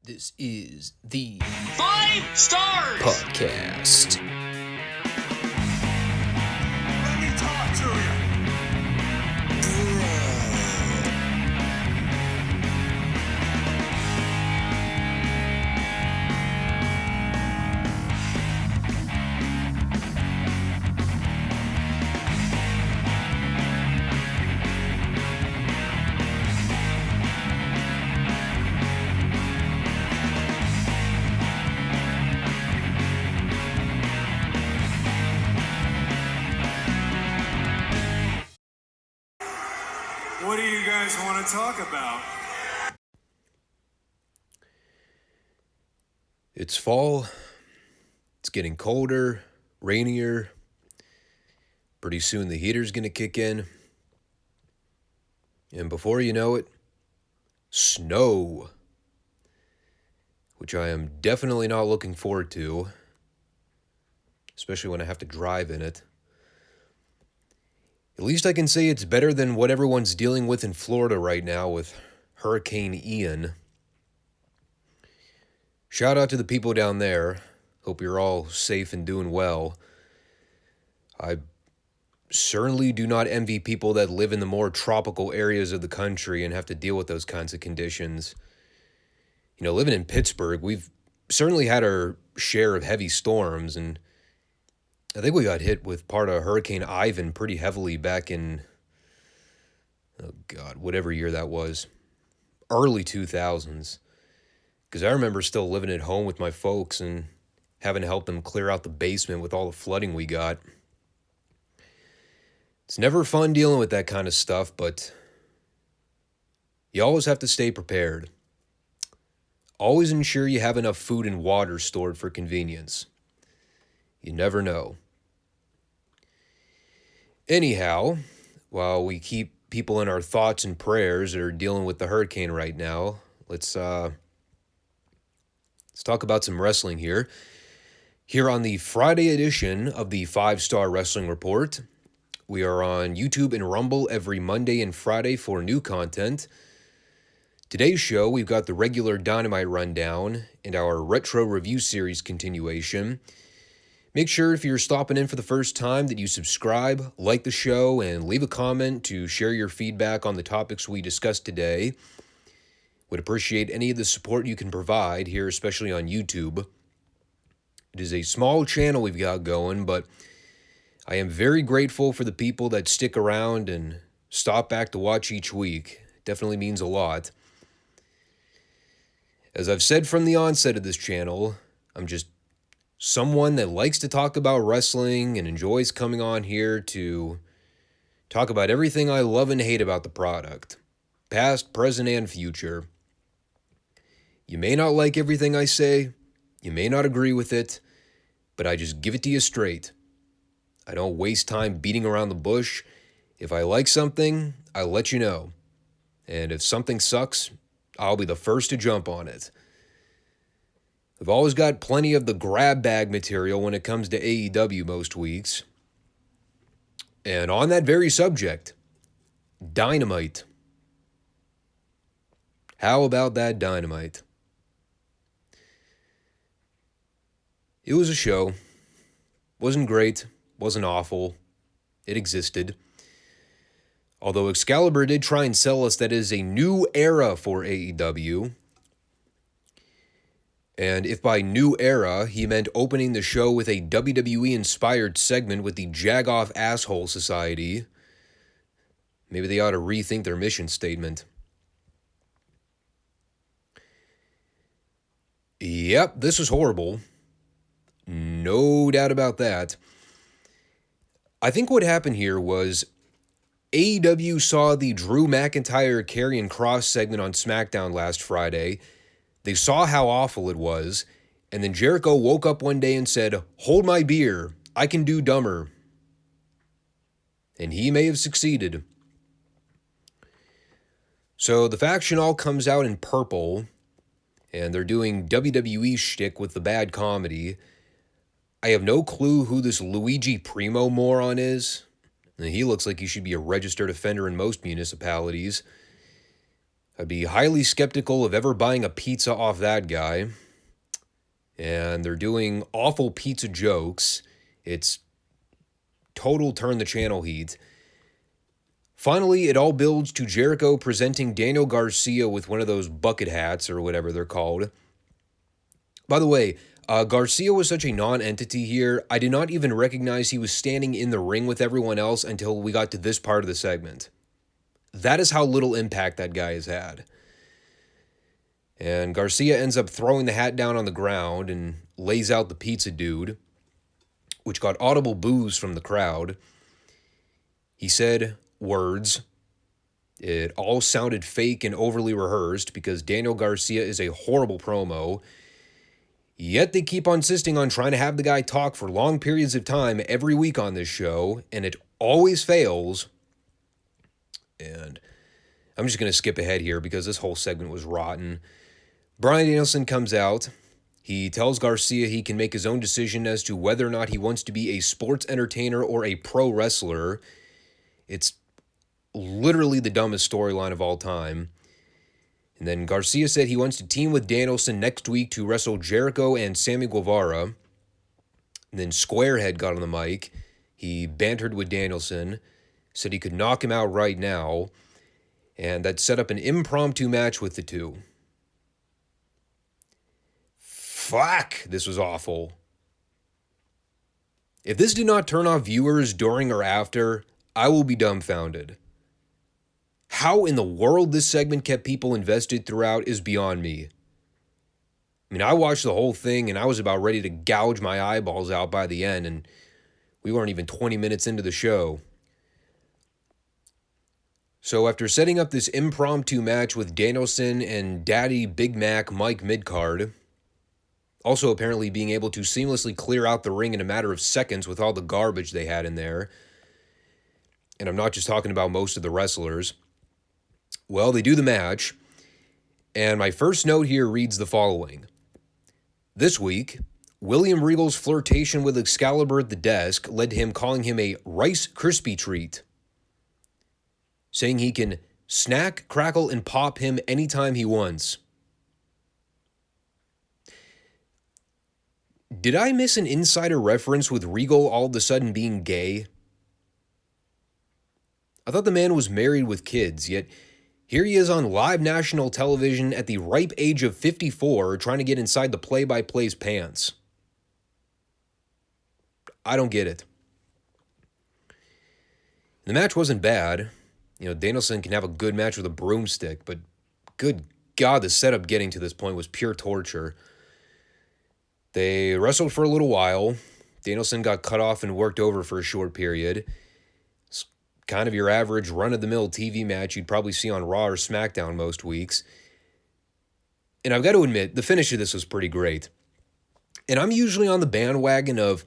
This is the Five Stars Podcast. Let me talk to you. What do you guys want to talk about? It's fall. It's getting colder, rainier. Pretty soon the heater's going to kick in. And before you know it, snow. Which I am definitely not looking forward to. Especially when I have to drive in it. At least I can say it's better than what everyone's dealing with in Florida right now with Hurricane Ian. Shout out to the people down there. Hope you're all safe and doing well. I certainly do not envy people that live in the more tropical areas of the country and have to deal with those kinds of conditions. You know, living in Pittsburgh, we've certainly had our share of heavy storms, and I think we got hit with part of Hurricane Ivan pretty heavily back in, whatever year that was, early 2000s. Because I remember still living at home with my folks and having to help them clear out the basement with all the flooding we got. It's never fun dealing with that kind of stuff, but you always have to stay prepared. Always ensure you have enough food and water stored for convenience. You never know. Anyhow, while we keep people in our thoughts and prayers that are dealing with the hurricane right now, let's talk about some wrestling here. Here on the Friday edition of the Five Starr Wrestling Report, we are on YouTube and Rumble every Monday and Friday for new content. Today's show, we've got the regular Dynamite rundown and our retro review series continuation. Make sure if you're stopping in for the first time that you subscribe, like the show, and leave a comment to share your feedback on the topics we discussed today. Would appreciate any of the support you can provide here, especially on YouTube. It is a small channel we've got going, but I am very grateful for the people that stick around and stop back to watch each week. It definitely means a lot. As I've said from the onset of this channel, I'm just someone that likes to talk about wrestling and enjoys coming on here to talk about everything I love and hate about the product, past, present, and future. You may not like everything I say, you may not agree with it, but I just give it to you straight. I don't waste time beating around the bush. If I like something, I'll let you know. And if something sucks, I'll be the first to jump on it. We've always got plenty of the grab bag material when it comes to AEW most weeks. And on that very subject, Dynamite. How about that Dynamite? It was a show. Wasn't great. Wasn't awful. It existed. Although Excalibur did try and sell us that it is a new era for AEW. And if by new era, he meant opening the show with a WWE-inspired segment with the Jag-Off Asshole Society, maybe they ought to rethink their mission statement. Yep, this was horrible. No doubt about that. I think what happened here was AEW saw the Drew McIntyre Karrion Kross segment on SmackDown last Friday. They saw how awful it was, and then Jericho woke up one day and said, "Hold my beer, I can do dumber." And he may have succeeded. So the faction all comes out in purple, and they're doing WWE shtick with the bad comedy. I have no clue who this Luigi Primo moron is. He looks like he should be a registered offender in most municipalities. I'd be highly skeptical of ever buying a pizza off that guy. And they're doing awful pizza jokes. It's total turn the channel heat. Finally, it all builds to Jericho presenting Daniel Garcia with one of those bucket hats or whatever they're called. By the way, Garcia was such a non-entity here, I did not even recognize he was standing in the ring with everyone else until we got to this part of the segment. That is how little impact that guy has had. And Garcia ends up throwing the hat down on the ground and lays out the pizza dude, which got audible boos from the crowd. He said words. It all sounded fake and overly rehearsed because Daniel Garcia is a horrible promo. Yet they keep insisting on trying to have the guy talk for long periods of time every week on this show, and it always fails. And I'm just going to skip ahead here because this whole segment was rotten. Bryan Danielson comes out. He tells Garcia he can make his own decision as to whether or not he wants to be a sports entertainer or a pro wrestler. It's literally the dumbest storyline of all time. And then Garcia said he wants to team with Danielson next week to wrestle Jericho and Sammy Guevara. And then Squarehead got on the mic. He bantered with Danielson, said he could knock him out right now, and that set up an impromptu match with the two. Fuck, this was awful. If this did not turn off viewers during or after, I will be dumbfounded. How in the world this segment kept people invested throughout is beyond me. I mean, I watched the whole thing and I was about ready to gouge my eyeballs out by the end, and we weren't even 20 minutes into the show. So after setting up this impromptu match with Danielson and Daddy Big Mac Mike Midcard, also apparently being able to seamlessly clear out the ring in a matter of seconds with all the garbage they had in there, and I'm not just talking about most of the wrestlers, well, they do the match, and my first note here reads the following. This week, William Regal's flirtation with Excalibur at the desk led to him calling him a Rice Krispie treat, saying he can snack, crackle, and pop him anytime he wants. Did I miss an insider reference with Regal all of a sudden being gay? I thought the man was married with kids, yet here he is on live national television at the ripe age of 54 trying to get inside the play-by-play's pants. I don't get it. The match wasn't bad. You know, Danielson can have a good match with a broomstick, but good God, the setup getting to this point was pure torture. They wrestled for a little while. Danielson got cut off and worked over for a short period. It's kind of your average run-of-the-mill TV match you'd probably see on Raw or SmackDown most weeks. And I've got to admit, the finish of this was pretty great. And I'm usually on the bandwagon of,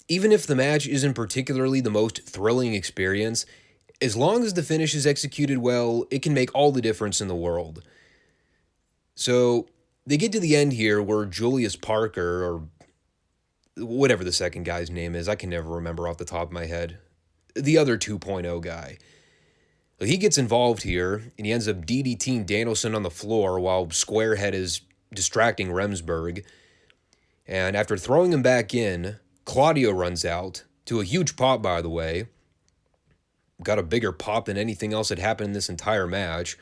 even if the match isn't particularly the most thrilling experience, as long as the finish is executed well, it can make all the difference in the world. So they get to the end here where Julius Parker, or whatever the second guy's name is, I can never remember off the top of my head, the other 2.0 guy. He gets involved here, and he ends up DDTing Danielson on the floor while Squarehead is distracting Remsburg. And after throwing him back in, Claudio runs out, to a huge pop, by the way. Got a bigger pop than anything else that happened in this entire match,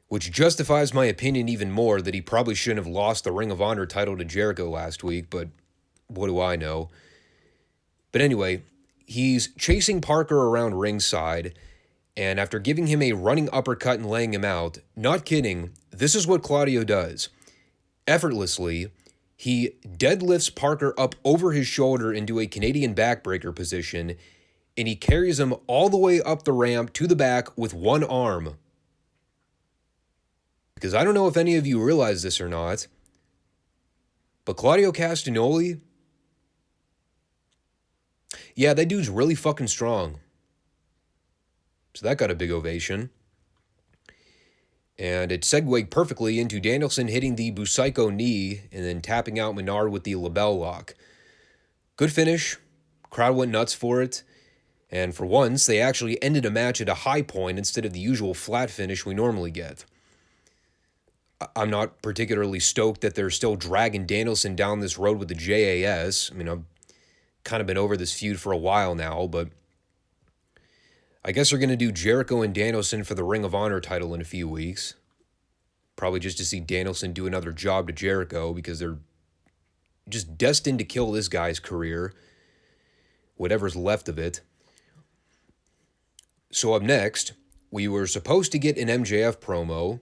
which justifies my opinion even more that he probably shouldn't have lost the Ring of Honor title to Jericho last week, but what do I know? But anyway, he's chasing Parker around ringside, and after giving him a running uppercut and laying him out, not kidding, this is what Claudio does. Effortlessly, he deadlifts Parker up over his shoulder into a Canadian backbreaker position, and he carries him all the way up the ramp to the back with one arm. Because I don't know if any of you realize this or not, but Claudio Castagnoli, yeah, that dude's really fucking strong. So that got a big ovation. And it segued perfectly into Danielson hitting the Busaiku knee and then tapping out Menard with the label lock. Good finish. Crowd went nuts for it. And for once, they actually ended a match at a high point instead of the usual flat finish we normally get. I'm not particularly stoked that they're still dragging Danielson down this road with the JAS. I mean, I've kind of been over this feud for a while now, but I guess they're going to do Jericho and Danielson for the Ring of Honor title in a few weeks. Probably just to see Danielson do another job to Jericho because they're just destined to kill this guy's career, whatever's left of it. So up next, we were supposed to get an MJF promo.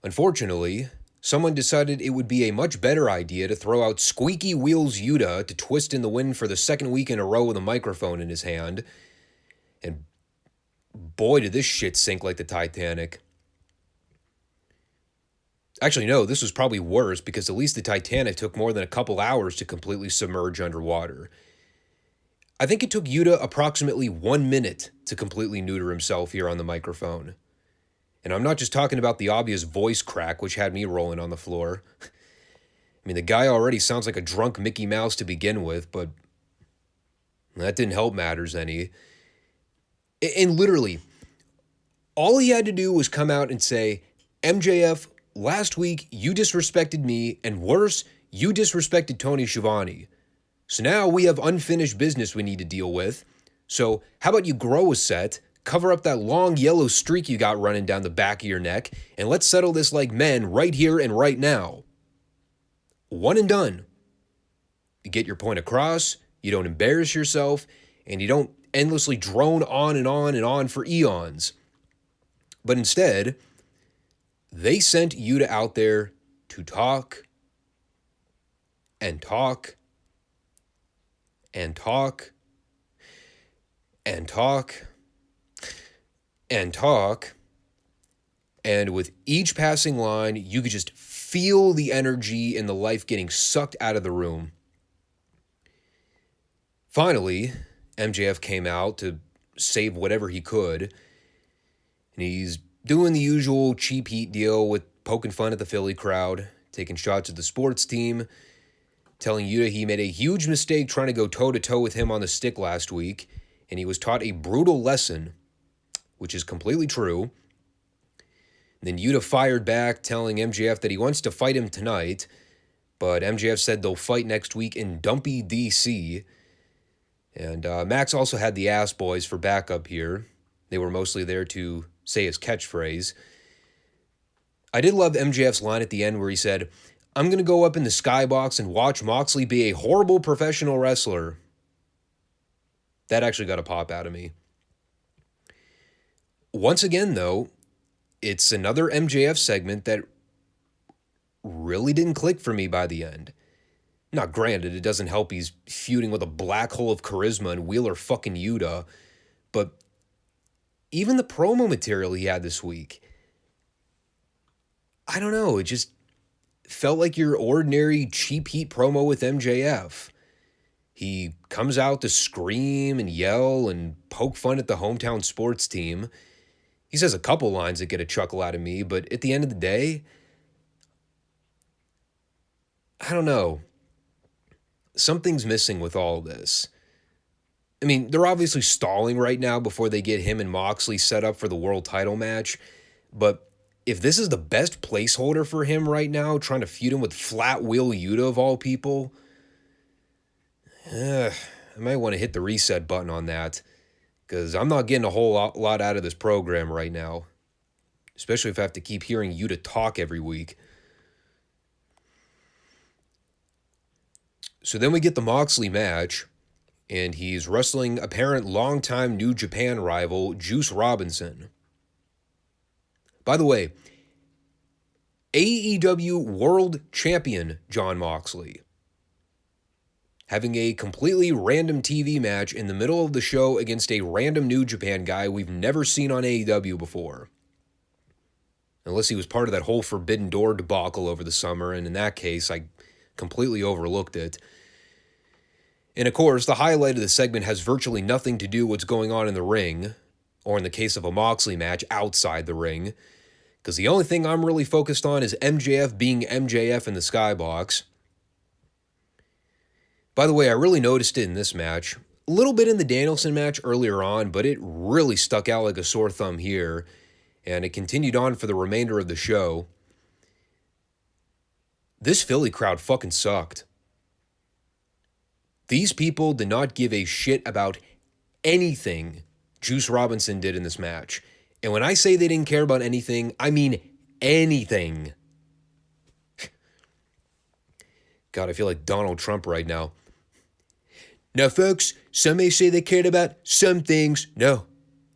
Unfortunately, someone decided it would be a much better idea to throw out Squeaky Wheels Yuta to twist in the wind for the second week in a row with a microphone in his hand. And boy, did this shit sink like the Titanic. Actually, no, this was probably worse because at least the Titanic took more than a couple hours to completely submerge underwater. I think it took Yuta approximately 1 minute to completely neuter himself here on the microphone. And I'm not just talking about the obvious voice crack, which had me rolling on the floor. I mean, the guy already sounds like a drunk Mickey Mouse to begin with, but that didn't help matters any. And literally, all he had to do was come out and say, MJF, last week you disrespected me, and worse, you disrespected Tony Schiavone. So now we have unfinished business we need to deal with. So how about you grow a set, cover up that long yellow streak you got running down the back of your neck, and let's settle this like men right here and right now. One and done. You get your point across, you don't embarrass yourself, and you don't endlessly drone on and on and on for eons. But instead, they sent Yuta out there to talk and talk and talk and talk and talk. And with each passing line, you could just feel the energy and the life getting sucked out of the room. Finally, MJF came out to save whatever he could. And he's doing the usual cheap heat deal with poking fun at the Philly crowd, taking shots at the sports team, telling Yuta he made a huge mistake trying to go toe-to-toe with him on the stick last week, and he was taught a brutal lesson, which is completely true. And then Yuta fired back, telling MJF that he wants to fight him tonight, but MJF said they'll fight next week in Dumpy, D.C., and Max also had the Ass Boys for backup here. They were mostly there to say his catchphrase. I did love MJF's line at the end where he said, I'm going to go up in the skybox and watch Moxley be a horrible professional wrestler. That actually got a pop out of me. Once again, though, it's another MJF segment that really didn't click for me by the end. Now, granted, it doesn't help he's feuding with a black hole of charisma and Wheeler fucking Yuta, but even the promo material he had this week, I don't know, it just felt like your ordinary cheap heat promo with MJF. He comes out to scream and yell and poke fun at the hometown sports team. He says a couple lines that get a chuckle out of me, but at the end of the day, I don't know. Something's missing with all this. I mean, they're obviously stalling right now before they get him and Moxley set up for the world title match, but if this is the best placeholder for him right now, trying to feud him with Flat Wheel Yuta of all people, I might want to hit the reset button on that, because I'm not getting a whole lot out of this program right now, especially if I have to keep hearing Yuta talk every week. So then we get the Moxley match, and he's wrestling apparent longtime New Japan rival Juice Robinson. By the way, AEW World Champion Jon Moxley having a completely random TV match in the middle of the show against a random New Japan guy we've never seen on AEW before. Unless he was part of that whole Forbidden Door debacle over the summer, and in that case, I completely overlooked it. And of course, the highlight of the segment has virtually nothing to do with what's going on in the ring, or in the case of a Moxley match, outside the ring, because the only thing I'm really focused on is MJF being MJF in the skybox. By the way, I really noticed it in this match. A little bit in the Danielson match earlier on, but it really stuck out like a sore thumb here, and it continued on for the remainder of the show. This Philly crowd fucking sucked. These people did not give a shit about anything Juice Robinson did in this match. And when I say they didn't care about anything, I mean anything. God, I feel like Donald Trump right now. Now, folks, some may say they cared about some things. No,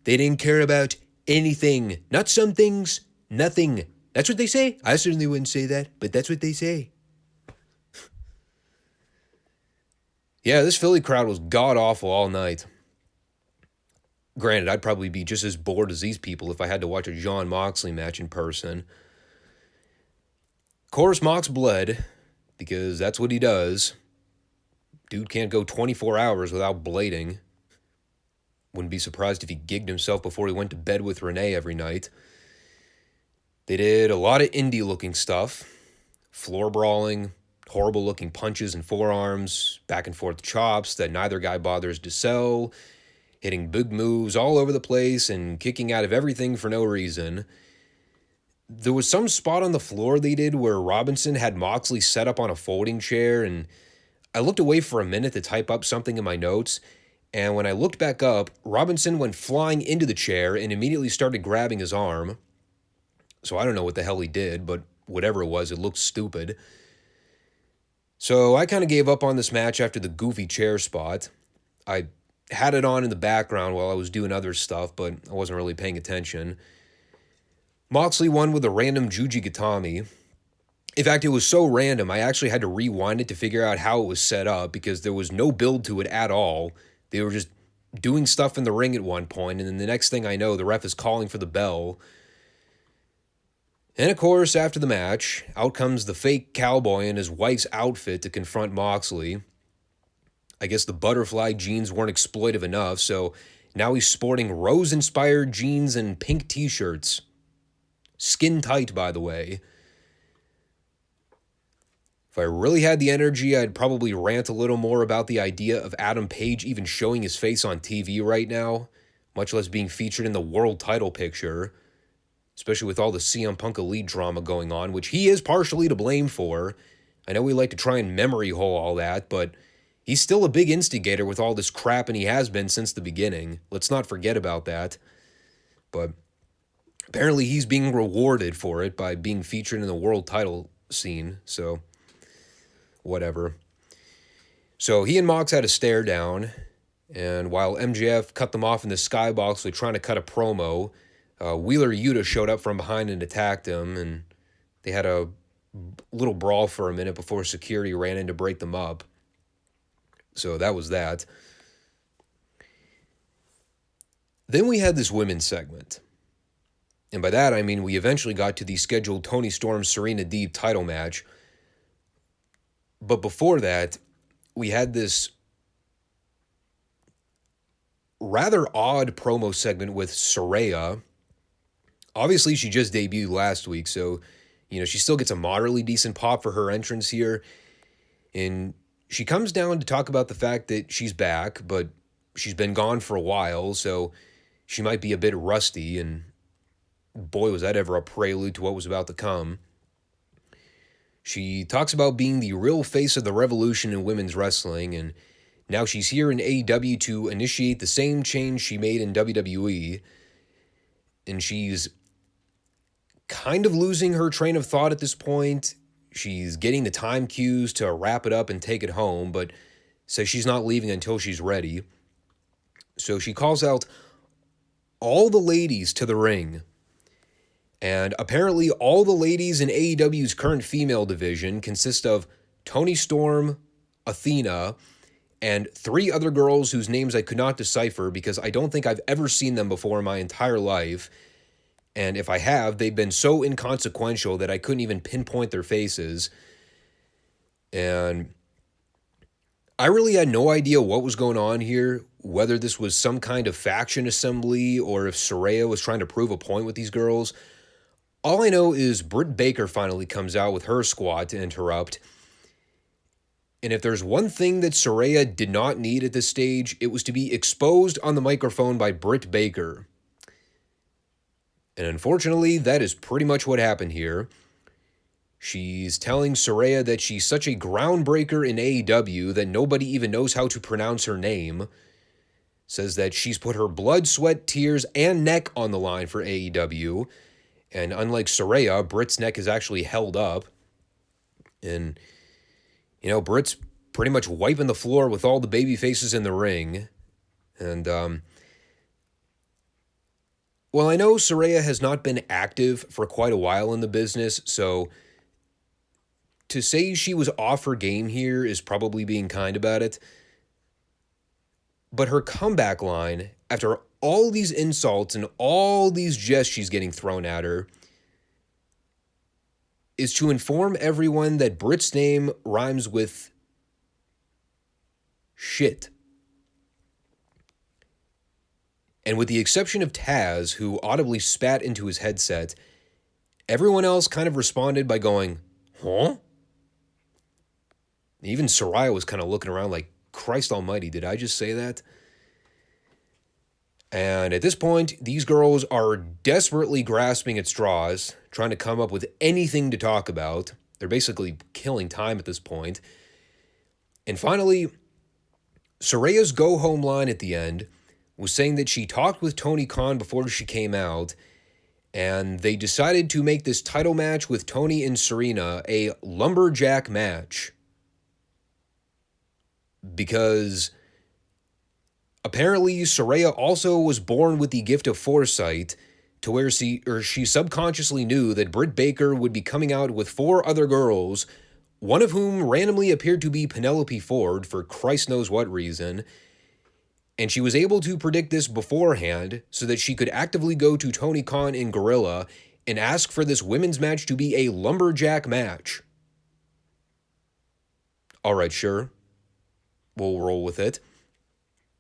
they didn't care about anything. Not some things, nothing. That's what they say. I certainly wouldn't say that, but that's what they say. Yeah, this Philly crowd was god-awful all night. Granted, I'd probably be just as bored as these people if I had to watch a Jon Moxley match in person. Of course, Mox bled, because that's what he does. Dude can't go 24 hours without blading. Wouldn't be surprised if he gigged himself before he went to bed with Renee every night. They did a lot of indie-looking stuff. Floor brawling, horrible-looking punches and forearms, back-and-forth chops that neither guy bothers to sell, hitting big moves all over the place and kicking out of everything for no reason. There was some spot on the floor they did where Robinson had Moxley set up on a folding chair, and I looked away for a minute to type up something in my notes, and when I looked back up, Robinson went flying into the chair and immediately started grabbing his arm. So I don't know what the hell he did, but whatever it was, it looked stupid. So I kind of gave up on this match after the goofy chair spot. I had it on in the background while I was doing other stuff, but I wasn't really paying attention. Moxley won with a random Juji Gatami. In fact, it was so random, I actually had to rewind it to figure out how it was set up because there was no build to it at all. They were just doing stuff in the ring at one point, and then the next thing I know, the ref is calling for the bell. And of course, after the match, out comes the fake cowboy in his wife's outfit to confront Moxley. I guess the butterfly jeans weren't exploitive enough, so now he's sporting rose-inspired jeans and pink t-shirts. Skin tight, by the way. If I really had the energy, I'd probably rant a little more about the idea of Adam Page even showing his face on TV right now, much less being featured in the world title picture, especially with all the CM Punk Elite drama going on, which he is partially to blame for. I know we like to try and memory hole all that, but he's still a big instigator with all this crap, and he has been since the beginning. Let's not forget about that. But apparently he's being rewarded for it by being featured in the world title scene, so whatever. So he and Mox had a stare down, and while MJF cut them off in the skybox with trying to cut a promo, Wheeler Yuta showed up from behind and attacked him, and they had a little brawl for a minute before security ran in to break them up. So that was that. Then we had this women's segment. And by that, I mean we eventually got to the scheduled Toni Storm-Serena Deeb title match. But before that, we had this rather odd promo segment with Saraya. Obviously, she just debuted last week, so, she still gets a moderately decent pop for her entrance here. And she comes down to talk about the fact that she's back, but she's been gone for a while, so she might be a bit rusty, and boy, was that ever a prelude to what was about to come. She talks about being the real face of the revolution in women's wrestling, and now she's here in AEW to initiate the same change she made in WWE, and she's kind of losing her train of thought at this point. She's getting the time cues to wrap it up and take it home, but says she's not leaving until she's ready. So she calls out all the ladies to the ring. And apparently all the ladies in AEW's current female division consist of Toni Storm, Athena, and 3 other girls whose names I could not decipher because I don't think I've ever seen them before in my entire life. And if I have, they've been so inconsequential that I couldn't even pinpoint their faces. And I really had no idea what was going on here, whether this was some kind of faction assembly or if Saraya was trying to prove a point with these girls. All I know is Britt Baker finally comes out with her squad to interrupt. And if there's one thing that Saraya did not need at this stage, it was to be exposed on the microphone by Britt Baker. And unfortunately, that is pretty much what happened here. She's telling Saraya that she's such a groundbreaker in AEW that nobody even knows how to pronounce her name. Says that she's put her blood, sweat, tears, and neck on the line for AEW. And unlike Saraya, Britt's neck is actually held up. And, Britt's pretty much wiping the floor with all the baby faces in the ring. And, well, I know Saraya has not been active for quite a while in the business, so to say she was off her game here is probably being kind about it. But her comeback line, after all these insults and all these jests she's getting thrown at her, is to inform everyone that Britt's name rhymes with shit. And with the exception of Taz, who audibly spat into his headset, everyone else kind of responded by going, huh? Even Saraya was kind of looking around like, Christ almighty, did I just say that? And at this point, these girls are desperately grasping at straws, trying to come up with anything to talk about. They're basically killing time at this point. And finally, Saraya's go-home line at the end was saying that she talked with Tony Khan before she came out, and they decided to make this title match with Tony and Serena a lumberjack match. Because apparently Saraya also was born with the gift of foresight to where she subconsciously knew that Britt Baker would be coming out with 4 other girls, one of whom randomly appeared to be Penelope Ford for Christ knows what reason, and she was able to predict this beforehand so that she could actively go to Tony Khan and Gorilla and ask for this women's match to be a lumberjack match. All right, sure. We'll roll with it.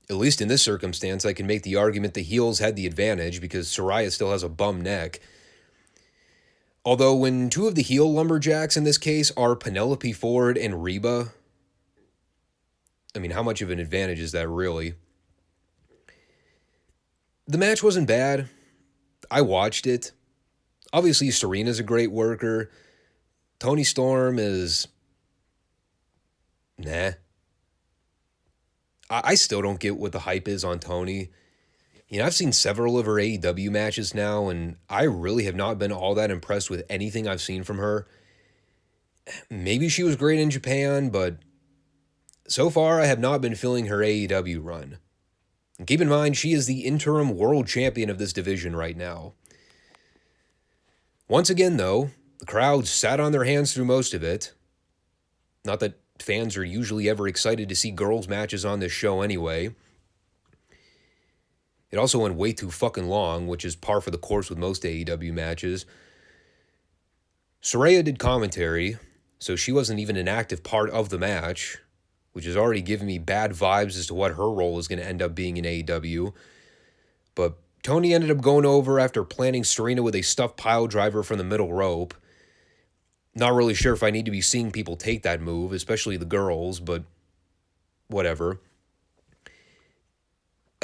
At least in this circumstance, I can make the argument the heels had the advantage because Saraya still has a bum neck. Although when 2 of the heel lumberjacks in this case are Penelope Ford and Reba, I mean, how much of an advantage is that really? The match wasn't bad. I watched it. Obviously, Serena's a great worker. Toni Storm is... nah. I still don't get what the hype is on Toni. I've seen several of her AEW matches now, and I really have not been all that impressed with anything I've seen from her. Maybe she was great in Japan, but so far I have not been feeling her AEW run. And keep in mind, she is the interim world champion of this division right now. Once again, though, the crowd sat on their hands through most of it. Not that fans are usually ever excited to see girls' matches on this show anyway. It also went way too fucking long, which is par for the course with most AEW matches. Saraya did commentary, so she wasn't even an active part of the match, which is already giving me bad vibes as to what her role is going to end up being in AEW. But Tony ended up going over after planting Serena with a stuffed pile driver from the middle rope. Not really sure if I need to be seeing people take that move, especially the girls, but whatever.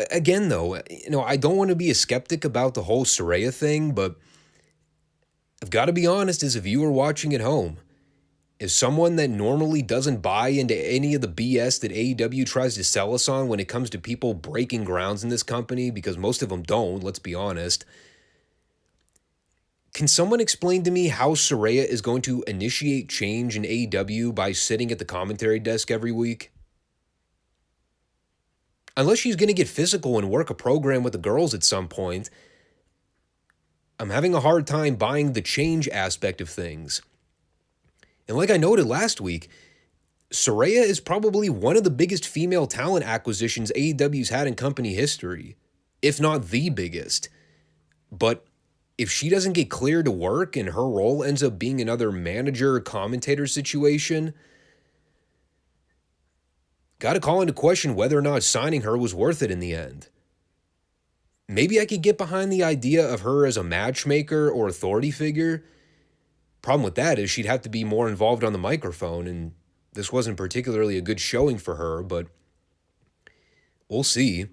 Again, though, I don't want to be a skeptic about the whole Saraya thing, but I've got to be honest as a viewer watching at home. As someone that normally doesn't buy into any of the BS that AEW tries to sell us on when it comes to people breaking grounds in this company, because most of them don't, let's be honest, can someone explain to me how Saraya is going to initiate change in AEW by sitting at the commentary desk every week? Unless she's going to get physical and work a program with the girls at some point, I'm having a hard time buying the change aspect of things. And like I noted last week, Saraya is probably one of the biggest female talent acquisitions AEW's had in company history, if not the biggest. But if she doesn't get cleared to work and her role ends up being another manager or commentator situation, got to call into question whether or not signing her was worth it in the end. Maybe I could get behind the idea of her as a matchmaker or authority figure. Problem with that is she'd have to be more involved on the microphone, and this wasn't particularly a good showing for her, but we'll see.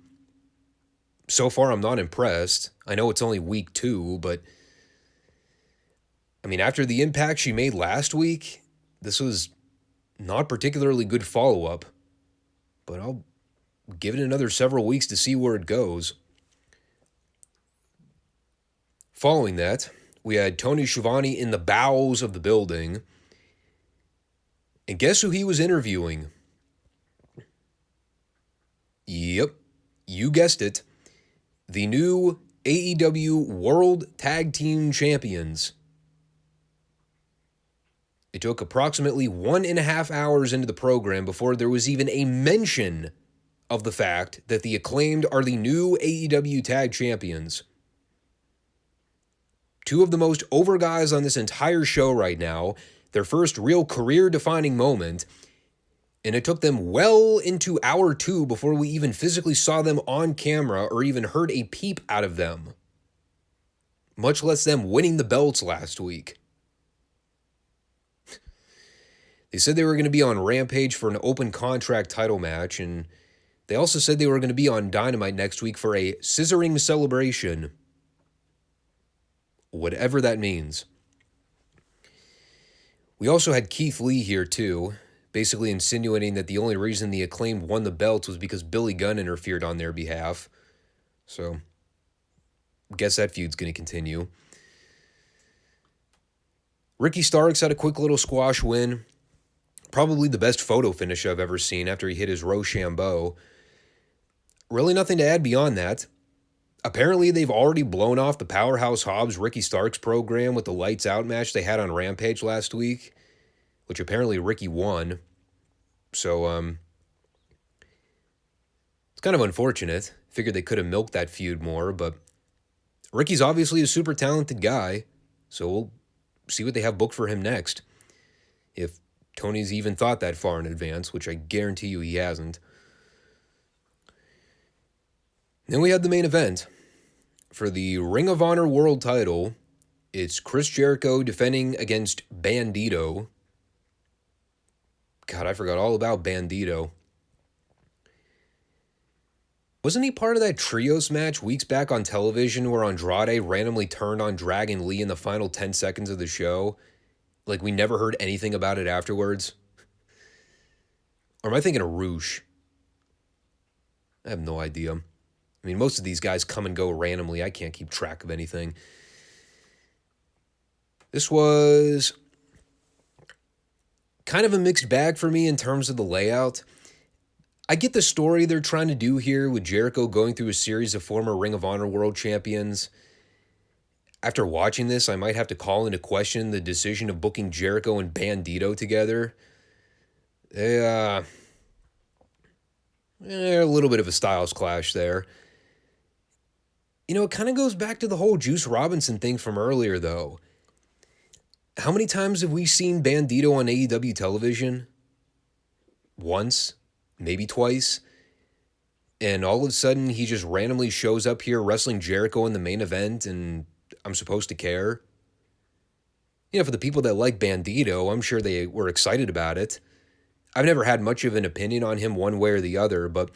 So far, I'm not impressed. I know it's only week 2, but I mean, after the impact she made last week, this was not particularly good follow-up. But I'll give it another several weeks to see where it goes. Following that, we had Tony Schiavone in the bowels of the building. And guess who he was interviewing? Yep, you guessed it. The new AEW World Tag Team Champions. It took approximately 1.5 hours into the program before there was even a mention of the fact that the Acclaimed are the new AEW Tag Champions. Two of the most over guys on this entire show right now, their first real career-defining moment, and it took them well into hour 2 before we even physically saw them on camera or even heard a peep out of them. Much less them winning the belts last week. They said they were going to be on Rampage for an open contract title match, and they also said they were going to be on Dynamite next week for a scissoring celebration. Whatever that means. We also had Keith Lee here too, basically insinuating that the only reason the Acclaimed won the belts was because Billy Gunn interfered on their behalf. So, guess that feud's going to continue. Ricky Starks had a quick little squash win. Probably the best photo finish I've ever seen after he hit his Rochambeau. Really nothing to add beyond that. Apparently they've already blown off the Powerhouse Hobbs Ricky Starks program with the Lights Out match they had on Rampage last week, which apparently Ricky won. So, it's kind of unfortunate. Figured they could have milked that feud more, but Ricky's obviously a super talented guy, so we'll see what they have booked for him next. If Tony's even thought that far in advance, which I guarantee you he hasn't. Then we had the main event. For the Ring of Honor World title, it's Chris Jericho defending against Bandito. God, I forgot all about Bandito. Wasn't he part of that trios match weeks back on television where Andrade randomly turned on Dragon Lee in the final 10 seconds of the show? Like, we never heard anything about it afterwards? Or am I thinking of Roosh? I have no idea. I mean, most of these guys come and go randomly. I can't keep track of anything. This was kind of a mixed bag for me in terms of the layout. I get the story they're trying to do here with Jericho going through a series of former Ring of Honor World Champions. After watching this, I might have to call into question the decision of booking Jericho and Bandito together. A little bit of a styles clash there. You know, it kind of goes back to the whole Juice Robinson thing from earlier, though. How many times have we seen Bandito on AEW television? Once, maybe twice. And all of a sudden, he just randomly shows up here wrestling Jericho in the main event, and I'm supposed to care? You know, for the people that like Bandito, I'm sure they were excited about it. I've never had much of an opinion on him one way or the other, but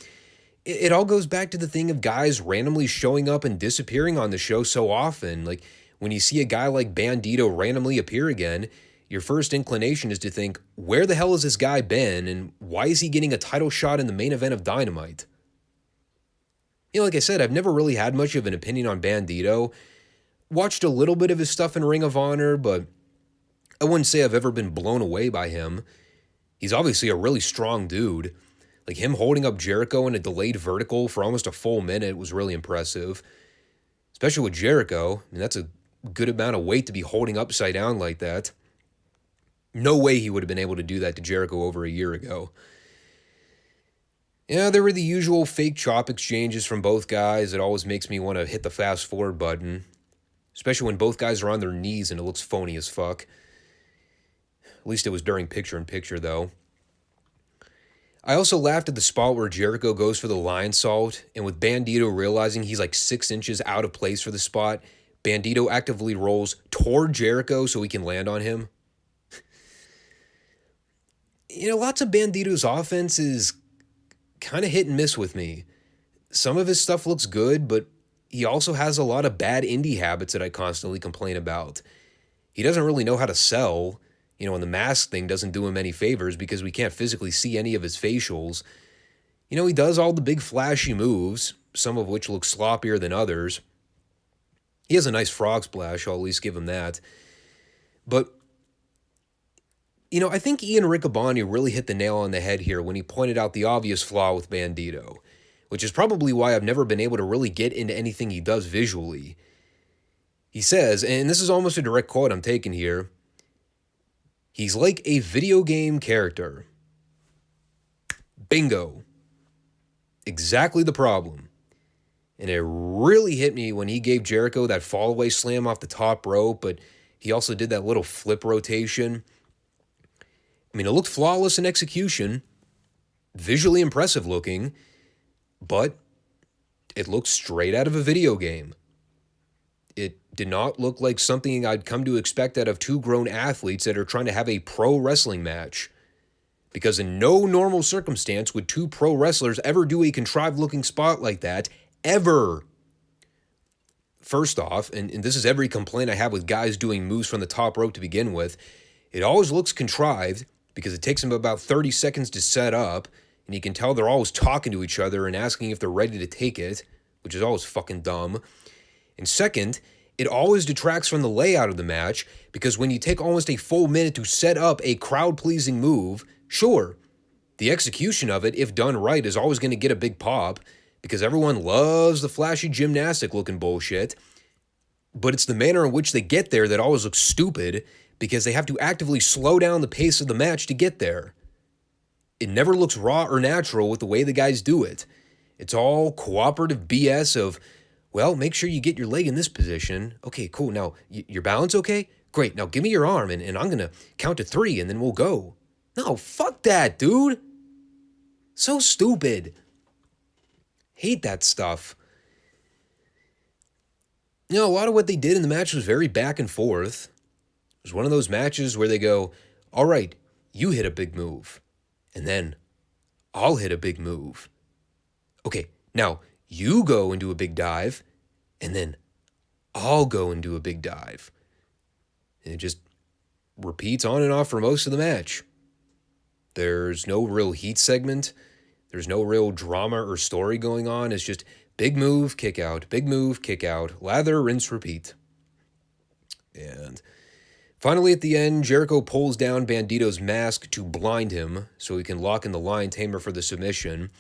it all goes back to the thing of guys randomly showing up and disappearing on the show so often. Like, when you see a guy like Bandito randomly appear again, your first inclination is to think, where the hell has this guy been, and why is he getting a title shot in the main event of Dynamite? You know, like I said, I've never really had much of an opinion on Bandito. Watched a little bit of his stuff in Ring of Honor, but I wouldn't say I've ever been blown away by him. He's obviously a really strong dude. Like, him holding up Jericho in a delayed vertical for almost a full minute was really impressive. Especially with Jericho. I mean, that's a good amount of weight to be holding upside down like that. No way he would have been able to do that to Jericho over a year ago. Yeah, there were the usual fake chop exchanges from both guys. It always makes me want to hit the fast forward button. Especially when both guys are on their knees and it looks phony as fuck. At least it was during picture-in-picture, though. I also laughed at the spot where Jericho goes for the lion salt, and with Bandito realizing he's like 6 inches out of place for the spot, Bandito actively rolls toward Jericho so he can land on him. lots of Bandito's offense is kind of hit and miss with me. Some of his stuff looks good, but he also has a lot of bad indie habits that I constantly complain about. He doesn't really know how to sell, and the mask thing doesn't do him any favors because we can't physically see any of his facials. He does all the big flashy moves, some of which look sloppier than others. He has a nice frog splash, I'll at least give him that. But, I think Ian Riccaboni really hit the nail on the head here when he pointed out the obvious flaw with Bandito, which is probably why I've never been able to really get into anything he does visually. He says, and this is almost a direct quote I'm taking here, he's like a video game character. Bingo. Exactly the problem. And it really hit me when he gave Jericho that fallaway slam off the top rope, but he also did that little flip rotation. I mean, it looked flawless in execution, visually impressive looking, but it looked straight out of a video game. It did not look like something I'd come to expect out of two grown athletes that are trying to have a pro wrestling match. Because in no normal circumstance would two pro wrestlers ever do a contrived-looking spot like that, ever. First off, and this is every complaint I have with guys doing moves from the top rope to begin with, it always looks contrived because it takes them about 30 seconds to set up, and you can tell they're always talking to each other and asking if they're ready to take it, which is always fucking dumb. And second, it always detracts from the layout of the match because when you take almost a full minute to set up a crowd-pleasing move, sure, the execution of it, if done right, is always going to get a big pop because everyone loves the flashy gymnastic-looking bullshit, but it's the manner in which they get there that always looks stupid because they have to actively slow down the pace of the match to get there. It never looks raw or natural with the way the guys do it. It's all cooperative BS of, well, make sure you get your leg in this position. Okay, cool. Now, your balance okay? Great. Now, give me your arm, and I'm going to count to 3, and then we'll go. No, fuck that, dude. So stupid. Hate that stuff. A lot of what they did in the match was very back and forth. It was one of those matches where they go, all right, you hit a big move, and then I'll hit a big move. Okay, now you go and do a big dive, and then I'll go and do a big dive. And it just repeats on and off for most of the match. There's no real heat segment. There's no real drama or story going on. It's just big move, kick out, big move, kick out, lather, rinse, repeat. And finally at the end, Jericho pulls down Bandito's mask to blind him so he can lock in the Lion Tamer for the submission.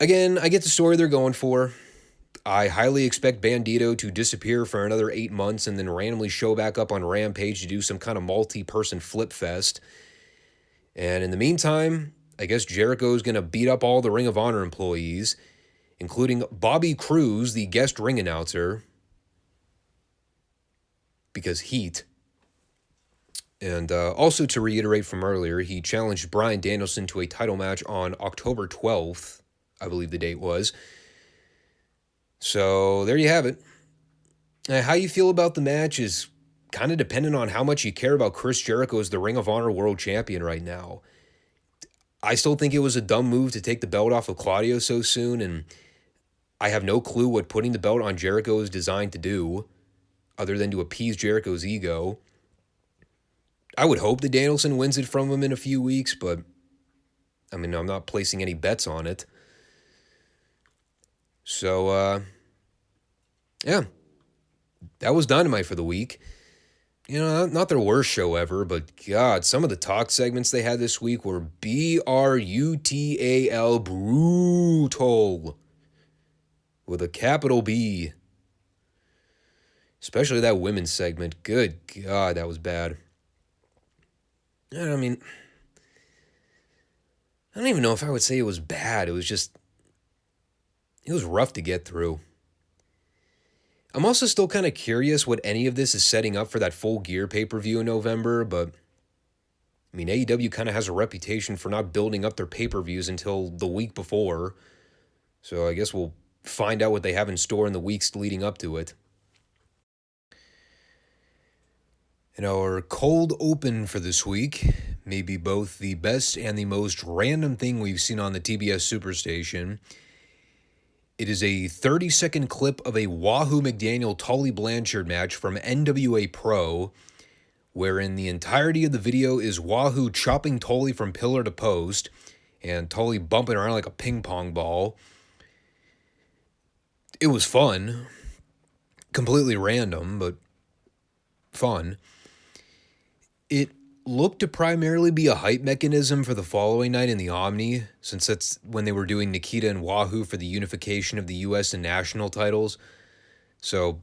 Again, I get the story they're going for. I highly expect Bandito to disappear for another 8 months and then randomly show back up on Rampage to do some kind of multi-person flip fest. And in the meantime, I guess Jericho's going to beat up all the Ring of Honor employees, including Bobby Cruz, the guest ring announcer, because heat. And also to reiterate from earlier, he challenged Bryan Danielson to a title match on October 12th, I believe the date was. So there you have it. How you feel about the match is kind of dependent on how much you care about Chris Jericho as the Ring of Honor World Champion right now. I still think it was a dumb move to take the belt off of Claudio so soon, and I have no clue what putting the belt on Jericho is designed to do, other than to appease Jericho's ego. I would hope that Danielson wins it from him in a few weeks, but I mean, I'm not placing any bets on it. So, yeah, that was Dynamite for the week. Not their worst show ever, but God, some of the talk segments they had this week were brutal, brutal, with a capital B. Especially that women's segment. Good God, that was bad. I mean, I don't even know if I would say it was bad. It was rough to get through. I'm also still kind of curious what any of this is setting up for that Full Gear pay-per-view in November, but I mean, AEW kind of has a reputation for not building up their pay-per-views until the week before, so I guess we'll find out what they have in store in the weeks leading up to it. And our cold open for this week, maybe both the best and the most random thing we've seen on the TBS Superstation. It is a 30-second clip of a Wahoo McDaniel-Tully Blanchard match from NWA Pro, wherein the entirety of the video is Wahoo chopping Tully from pillar to post, and Tully bumping around like a ping pong ball. It was fun. Completely random, but fun. It looked to primarily be a hype mechanism for the following night in the Omni, since that's when they were doing Nikita and Wahoo for the unification of the U.S. and national titles. So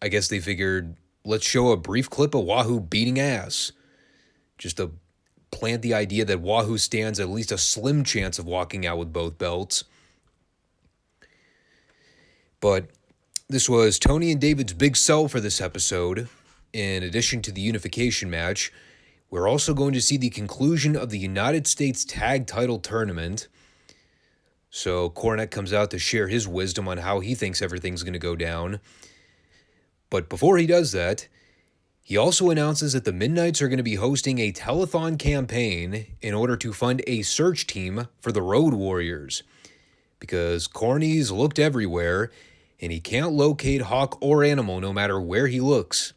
I guess they figured, let's show a brief clip of Wahoo beating ass, just to plant the idea that Wahoo stands at least a slim chance of walking out with both belts. But this was Tony and David's big sell for this episode. In addition to the unification match, we're also going to see the conclusion of the United States Tag Title Tournament. So Cornette comes out to share his wisdom on how he thinks everything's going to go down. But before he does that, he also announces that the Midnights are going to be hosting a telethon campaign in order to fund a search team for the Road Warriors. Because Corny's looked everywhere, and he can't locate Hawk or Animal no matter where he looks.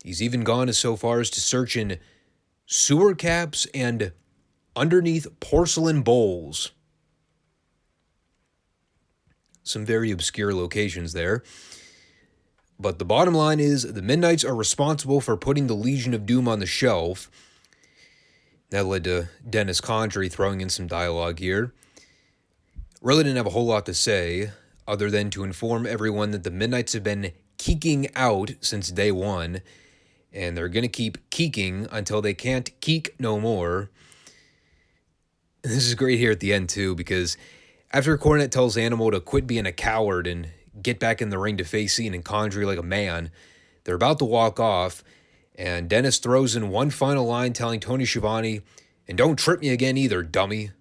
He's even gone as so far as to search in sewer caps and underneath porcelain bowls. Some very obscure locations there. But the bottom line is the Midnights are responsible for putting the Legion of Doom on the shelf. That led to Dennis Condrey throwing in some dialogue here. Really didn't have a whole lot to say, other than to inform everyone that the Midnights have been keeking out since day one, and they're going to keep keeking until they can't keek no more. And this is great here at the end, too, because after Cornette tells Animal to quit being a coward and get back in the ring to face Cena and Condrey like a man, they're about to walk off, and Dennis throws in one final line telling Tony Schiavone, "And don't trip me again either, dummy."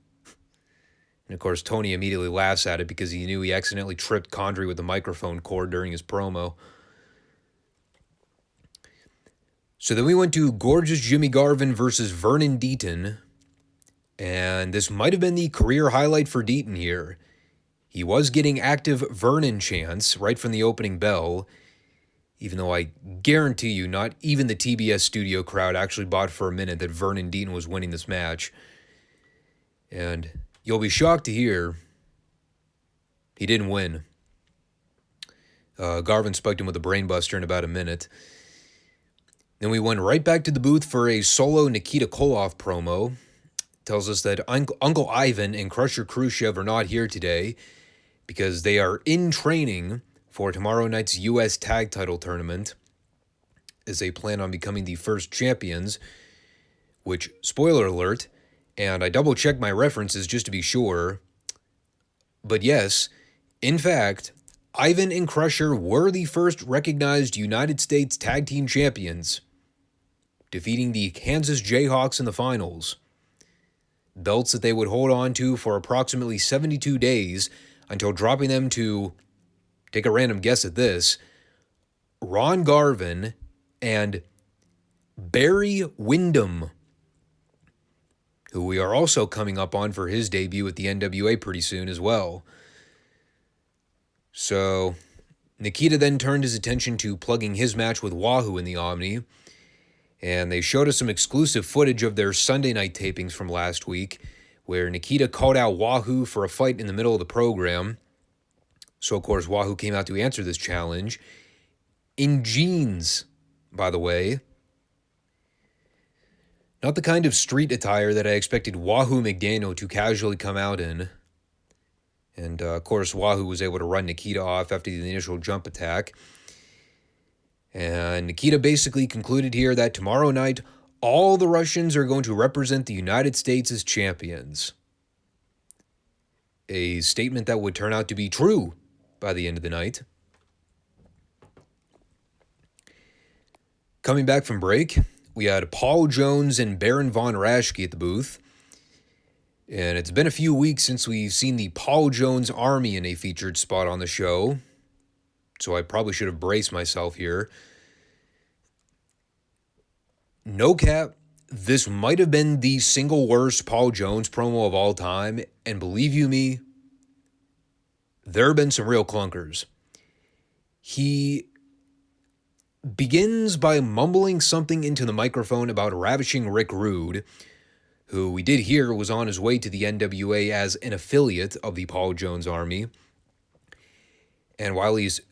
And of course, Tony immediately laughs at it because he knew he accidentally tripped Condrey with the microphone cord during his promo. So then we went to Gorgeous Jimmy Garvin versus Vernon Deaton. And this might have been the career highlight for Deaton here. He was getting active Vernon chants right from the opening bell, even though I guarantee you not even the TBS studio crowd actually bought for a minute that Vernon Deaton was winning this match. And you'll be shocked to hear he didn't win. Garvin spiked him with a brainbuster in about a minute. Then we went right back to the booth for a solo Nikita Koloff promo. Tells us that Uncle Ivan and Crusher Khrushchev are not here today because they are in training for tomorrow night's U.S. Tag Title Tournament as they plan on becoming the first champions, which, spoiler alert, and I double-checked my references just to be sure, but yes, in fact, Ivan and Crusher were the first recognized United States Tag Team Champions, defeating the Kansas Jayhawks in the finals. Belts that they would hold on to for approximately 72 days until dropping them to, take a random guess at this, Ron Garvin and Barry Windham, who we are also coming up on for his debut at the NWA pretty soon as well. So Nikita then turned his attention to plugging his match with Wahoo in the Omni, and they showed us some exclusive footage of their Sunday night tapings from last week, where Nikita called out Wahoo for a fight in the middle of the program. So, of course, Wahoo came out to answer this challenge. In jeans, by the way. Not the kind of street attire that I expected Wahoo McDaniel to casually come out in. And, of course, Wahoo was able to run Nikita off after the initial jump attack. And Nikita basically concluded here that tomorrow night, all the Russians are going to represent the United States as champions. A statement that would turn out to be true by the end of the night. Coming back from break, we had Paul Jones and Baron Von Raschke at the booth. And it's been a few weeks since we've seen the Paul Jones Army in a featured spot on the show, so I probably should have braced myself here. No cap, this might have been the single worst Paul Jones promo of all time, and believe you me, there have been some real clunkers. He begins by mumbling something into the microphone about ravishing Rick Rude, who we did hear was on his way to the NWA as an affiliate of the Paul Jones Army. And while he's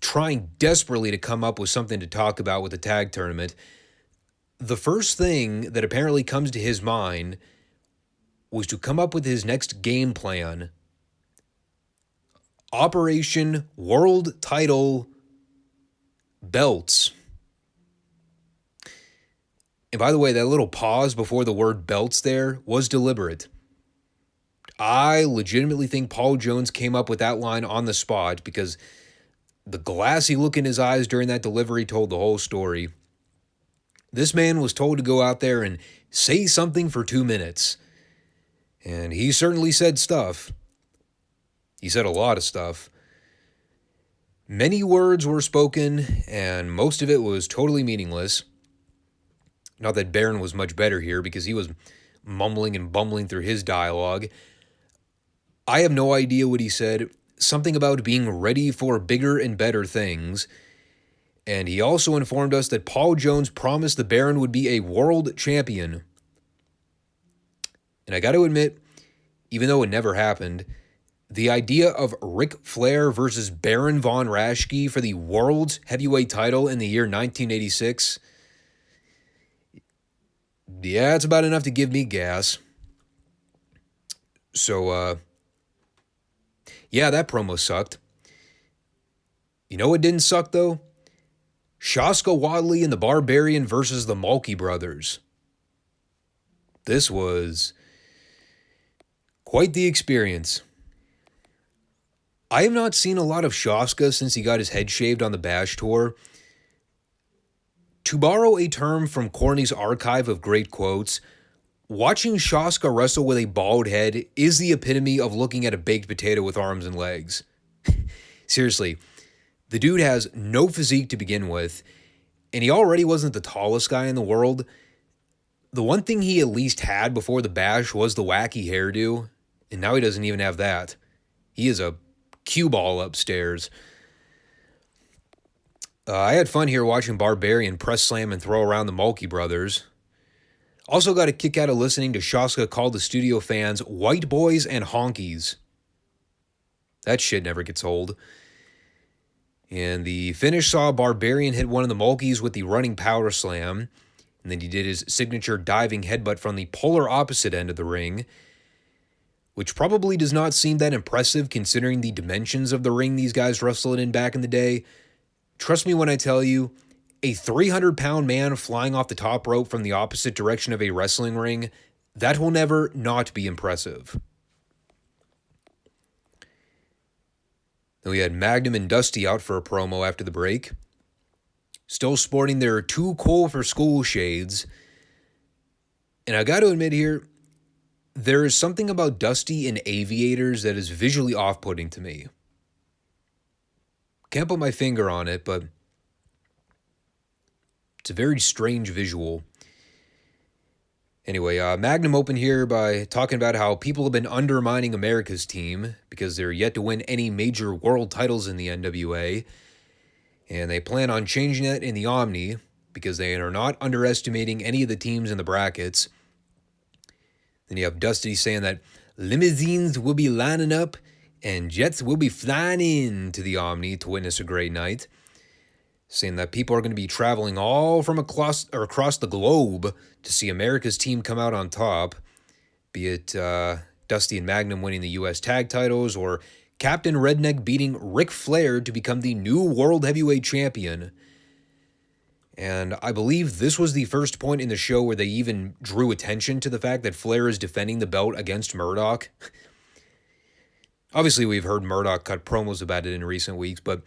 trying desperately to come up with something to talk about with the tag tournament, the first thing that apparently comes to his mind was to come up with his next game plan. Operation World Title Belts. And by the way, that little pause before the word belts there was deliberate. I legitimately think Paul Jones came up with that line on the spot because the glassy look in his eyes during that delivery told the whole story. This man was told to go out there and say something for 2 minutes. And he certainly said stuff. He said a lot of stuff. Many words were spoken, and most of it was totally meaningless. Not that Baron was much better here, because he was mumbling and bumbling through his dialogue. I have no idea what he said. Something about being ready for bigger and better things. And he also informed us that Paul Jones promised the Baron would be a world champion. And I got to admit, even though it never happened, the idea of Ric Flair versus Baron Von Raschke for the world's heavyweight title in the year 1986, yeah, it's about enough to give me gas. So, yeah, that promo sucked. You know what didn't suck, though? Shaska Wadley and the Barbarian versus the Mulkey Brothers. This was quite the experience. I have not seen a lot of Shaska since he got his head shaved on the Bash Tour. To borrow a term from Corny's archive of great quotes, watching Shaska wrestle with a bald head is the epitome of looking at a baked potato with arms and legs. Seriously, the dude has no physique to begin with, and he already wasn't the tallest guy in the world. The one thing he at least had before the Bash was the wacky hairdo, and now he doesn't even have that. He is a cue ball upstairs. I had fun here watching Barbarian press slam and throw around the Mulkey Brothers. Also got a kick out of listening to Shaska call the studio fans white boys and honkies. That shit never gets old. And the finish saw Barbarian hit one of the Mulkeys with the running power slam, and then he did his signature diving headbutt from the polar opposite end of the ring, which probably does not seem that impressive considering the dimensions of the ring these guys wrestled in back in the day. Trust me when I tell you, a 300-pound man flying off the top rope from the opposite direction of a wrestling ring, that will never not be impressive. Then we had Magnum and Dusty out for a promo after the break. Still sporting their too cool for school shades. And I got to admit here, there is something about Dusty in aviators that is visually off-putting to me. Can't put my finger on it, but it's a very strange visual. Anyway, Magnum opened here by talking about how people have been undermining America's team because they're yet to win any major world titles in the NWA. And they plan on changing that in the Omni because they are not underestimating any of the teams in the brackets. Then you have Dusty saying that limousines will be lining up and jets will be flying in to the Omni to witness a great night. Saying that people are going to be traveling all from across the globe to see America's team come out on top, be it Dusty and Magnum winning the U.S. tag titles or Captain Redneck beating Ric Flair to become the new World Heavyweight Champion. And I believe this was the first point in the show where they even drew attention to the fact that Flair is defending the belt against Murdoch. Obviously, we've heard Murdoch cut promos about it in recent weeks, but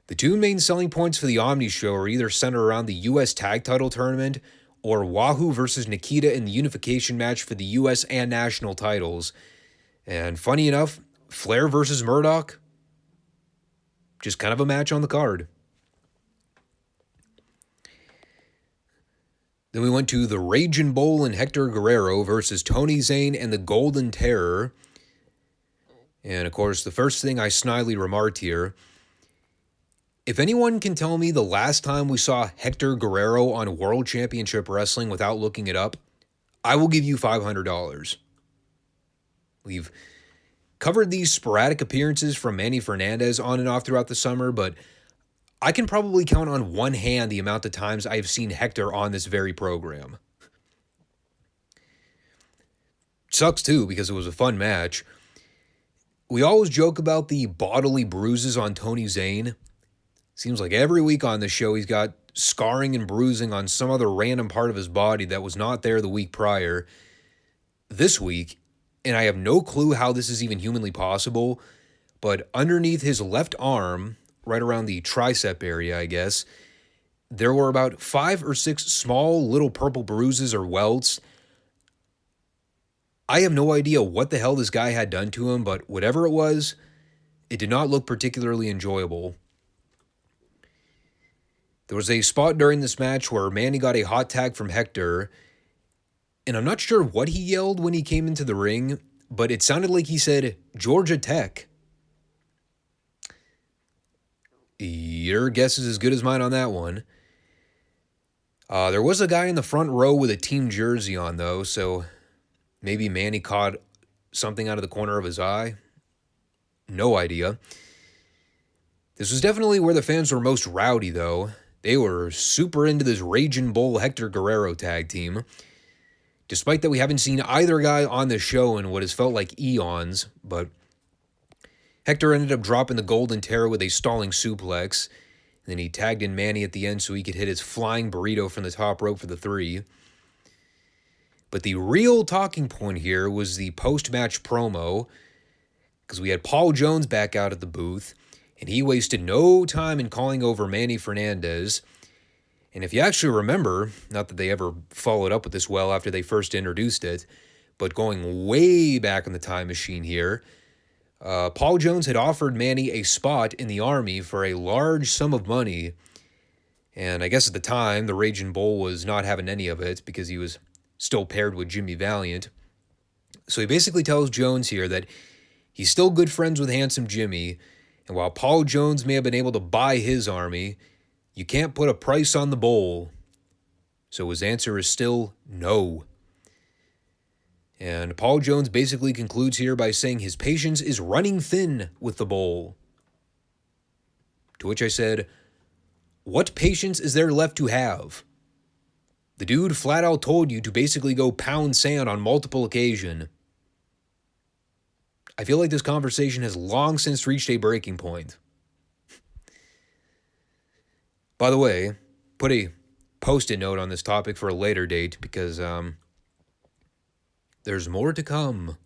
the two main selling points for the Omni show are either centered around the U.S. tag title tournament or Wahoo versus Nikita in the unification match for the U.S. and national titles. And funny enough, Flair versus Murdoch, just kind of a match on the card. Then we went to the Raging Bull and Hector Guerrero versus Tony Zane and the Golden Terror. And, of course, the first thing I snidely remarked here, if anyone can tell me the last time we saw Hector Guerrero on World Championship Wrestling without looking it up, I will give you $500. We've covered these sporadic appearances from Manny Fernandez on and off throughout the summer, but I can probably count on one hand the amount of times I've seen Hector on this very program. Sucks, too, because it was a fun match. We always joke about the bodily bruises on Tony Zane. Seems like every week on this show he's got scarring and bruising on some other random part of his body that was not there the week prior. This week, and I have no clue how this is even humanly possible, but underneath his left arm, right around the tricep area, I guess, there were about 5 or 6 small little purple bruises or welts. I have no idea what the hell this guy had done to him, but whatever it was, it did not look particularly enjoyable. There was a spot during this match where Manny got a hot tag from Hector, and I'm not sure what he yelled when he came into the ring, but it sounded like he said, "Georgia Tech." Your guess is as good as mine on that one. There was a guy in the front row with a team jersey on, though, so maybe Manny caught something out of the corner of his eye. No idea. This was definitely where the fans were most rowdy, though. They were super into this Raging Bull Hector Guerrero tag team. Despite that we haven't seen either guy on the show in what has felt like eons, but Hector ended up dropping the Golden Terror with a stalling suplex, and then he tagged in Manny at the end so he could hit his flying burrito from the top rope for the 3. But the real talking point here was the post-match promo, because we had Paul Jones back out at the booth, and he wasted no time in calling over Manny Fernandez. And if you actually remember, not that they ever followed up with this well after they first introduced it, but going way back in the time machine here, Paul Jones had offered Manny a spot in the Army for a large sum of money, and I guess at the time, the Raging Bull was not having any of it because he was still paired with Jimmy Valiant. So he basically tells Jones here that he's still good friends with Handsome Jimmy, and while Paul Jones may have been able to buy his Army, you can't put a price on the Bull. So his answer is still no. And Paul Jones basically concludes here by saying his patience is running thin with the Bull. To which I said, what patience is there left to have? The dude flat out told you to basically go pound sand on multiple occasions. I feel like this conversation has long since reached a breaking point. By the way, put a post-it note on this topic for a later date because there's more to come.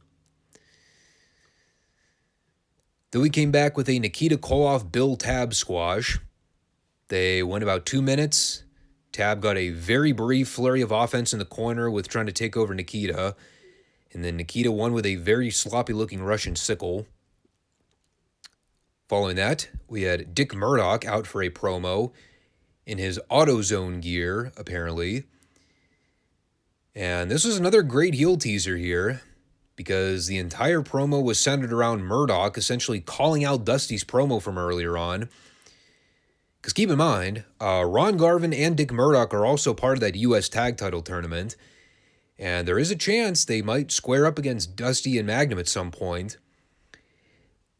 Then we came back with a Nikita Koloff Bill Tab squash. They went about 2 minutes. Tab got a very brief flurry of offense in the corner with trying to take over Nikita. And then Nikita won with a very sloppy-looking Russian sickle. Following that, we had Dick Murdoch out for a promo in his AutoZone gear, apparently. And this was another great heel teaser here because the entire promo was centered around Murdoch essentially calling out Dusty's promo from earlier on. Because keep in mind, Ron Garvin and Dick Murdoch are also part of that U.S. Tag Title tournament. And there is a chance they might square up against Dusty and Magnum at some point.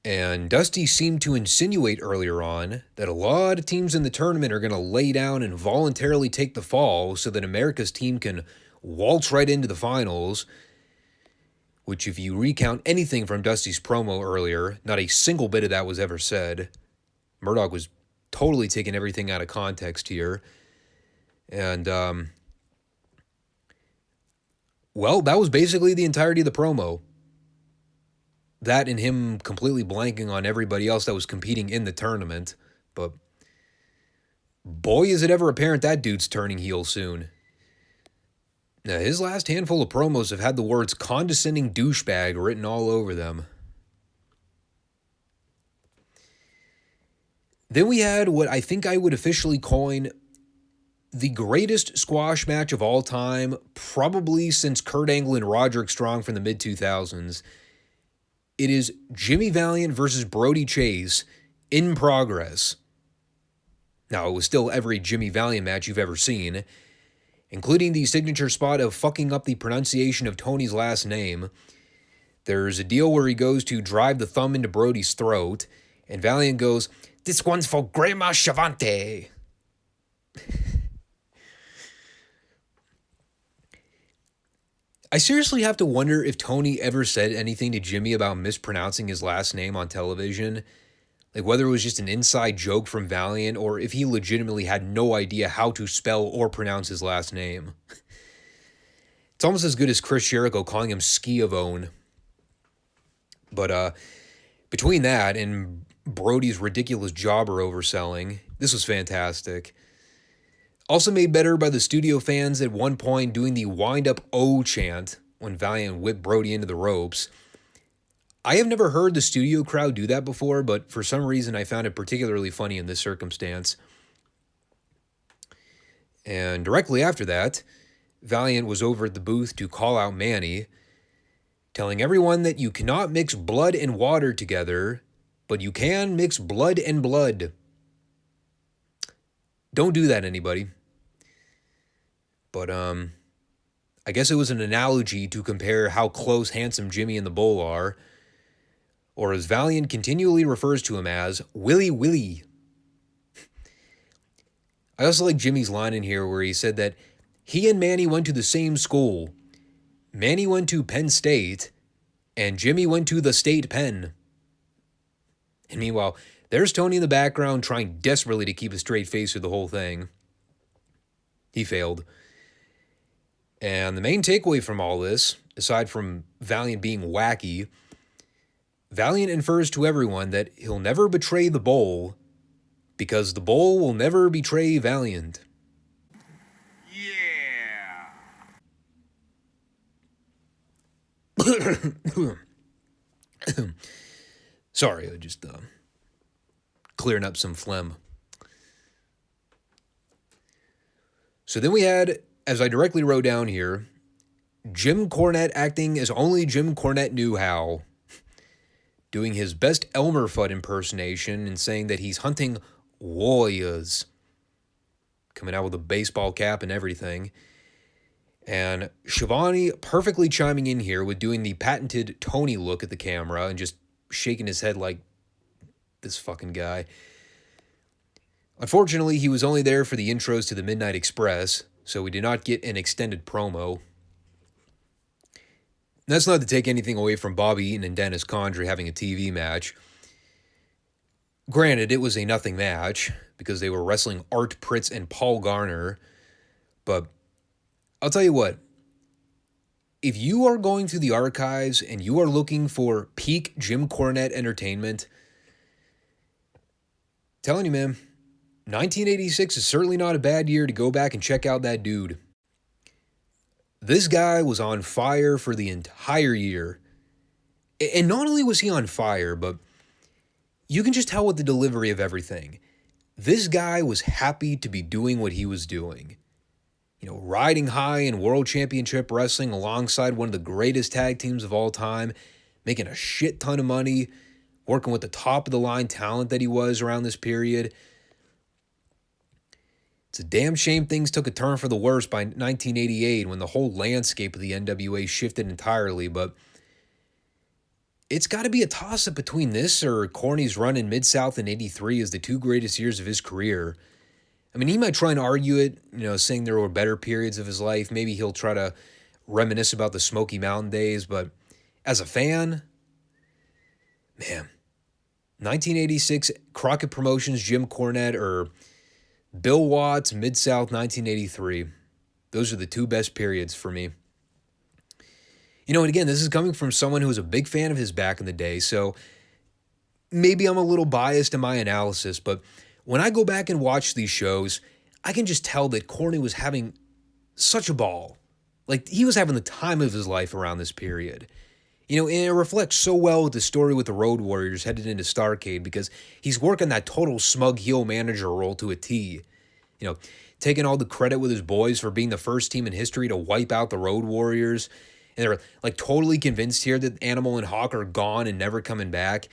And Dusty seemed to insinuate earlier on that a lot of teams in the tournament are going to lay down and voluntarily take the fall so that America's team can waltz right into the finals. Which, if you recount anything from Dusty's promo earlier, not a single bit of that was ever said. Murdoch was totally taking everything out of context here. And, well, that was basically the entirety of the promo. That and him completely blanking on everybody else that was competing in the tournament. But boy, is it ever apparent that dude's turning heel soon. Now, his last handful of promos have had the words condescending douchebag written all over them. Then we had what I think I would officially coin the greatest squash match of all time, probably since Kurt Angle and Roderick Strong from the mid-2000s. It is Jimmy Valiant versus Brody Chase in progress. Now, it was still every Jimmy Valiant match you've ever seen, including the signature spot of fucking up the pronunciation of Tony's last name. There's a deal where he goes to drive the thumb into Brody's throat, and Valiant goes, "This one's for Grandma Shavante." I seriously have to wonder if Tony ever said anything to Jimmy about mispronouncing his last name on television. Like whether it was just an inside joke from Valiant or if he legitimately had no idea how to spell or pronounce his last name. It's almost as good as Chris Jericho calling him Schiavone. But between that and Brody's ridiculous jobber overselling, this was fantastic. Also made better by the studio fans at one point doing the wind-up O chant when Valiant whipped Brody into the ropes. I have never heard the studio crowd do that before, but for some reason I found it particularly funny in this circumstance. And directly after that, Valiant was over at the booth to call out Manny, telling everyone that you cannot mix blood and water together, but you can mix blood and blood. Don't do that, anybody. But, I guess it was an analogy to compare how close Handsome Jimmy and the Bull are, or as Valiant continually refers to him as, Willy Willy. I also like Jimmy's line in here where he said that he and Manny went to the same school. Manny went to Penn State, and Jimmy went to the State Penn. And meanwhile, there's Tony in the background trying desperately to keep a straight face through the whole thing. He failed. And the main takeaway from all this, aside from Valiant being wacky, Valiant infers to everyone that he'll never betray the Bull because the Bull will never betray Valiant. Yeah. Sorry, I just clearing up some phlegm. So then we had, as I directly wrote down here, Jim Cornette acting as only Jim Cornette knew how, doing his best Elmer Fudd impersonation and saying that he's hunting warriors, coming out with a baseball cap and everything. And Schiavone perfectly chiming in here with doing the patented Tony look at the camera and just shaking his head like this fucking guy. Unfortunately, he was only there for the intros to the Midnight Express, so we did not get an extended promo. That's not to take anything away from Bobby Eaton and Dennis Condrey having a TV match. Granted, it was a nothing match because they were wrestling Art Pritz and Paul Garner, but I'll tell you what, if you are going through the archives and you are looking for peak Jim Cornette entertainment, telling you, man, 1986 is certainly not a bad year to go back and check out that dude. This guy was on fire for the entire year. And not only was he on fire, but you can just tell with the delivery of everything. This guy was happy to be doing what he was doing. You know, riding high in World Championship Wrestling alongside one of the greatest tag teams of all time, making a shit ton of money, working with the top of the line talent that he was around this period. It's a damn shame things took a turn for the worse by 1988 when the whole landscape of the NWA shifted entirely, but it's got to be a toss-up between this or Corny's run in Mid-South in 83 as the two greatest years of his career. I mean, he might try and argue it, saying there were better periods of his life. Maybe he'll try to reminisce about the Smoky Mountain days, but as a fan, man, 1986 Crockett Promotions, Jim Cornette, or Bill Watts, Mid-South 1983. Those are the two best periods for me. And again, this is coming from someone who was a big fan of his back in the day, so maybe I'm a little biased in my analysis, but when I go back and watch these shows, I can just tell that Corny was having such a ball. Like, he was having the time of his life around this period. And it reflects so well with the story with the Road Warriors headed into Starrcade because he's working that total smug heel manager role to a T. taking all the credit with his boys for being the first team in history to wipe out the Road Warriors. And they're like totally convinced here that Animal and Hawk are gone and never coming back.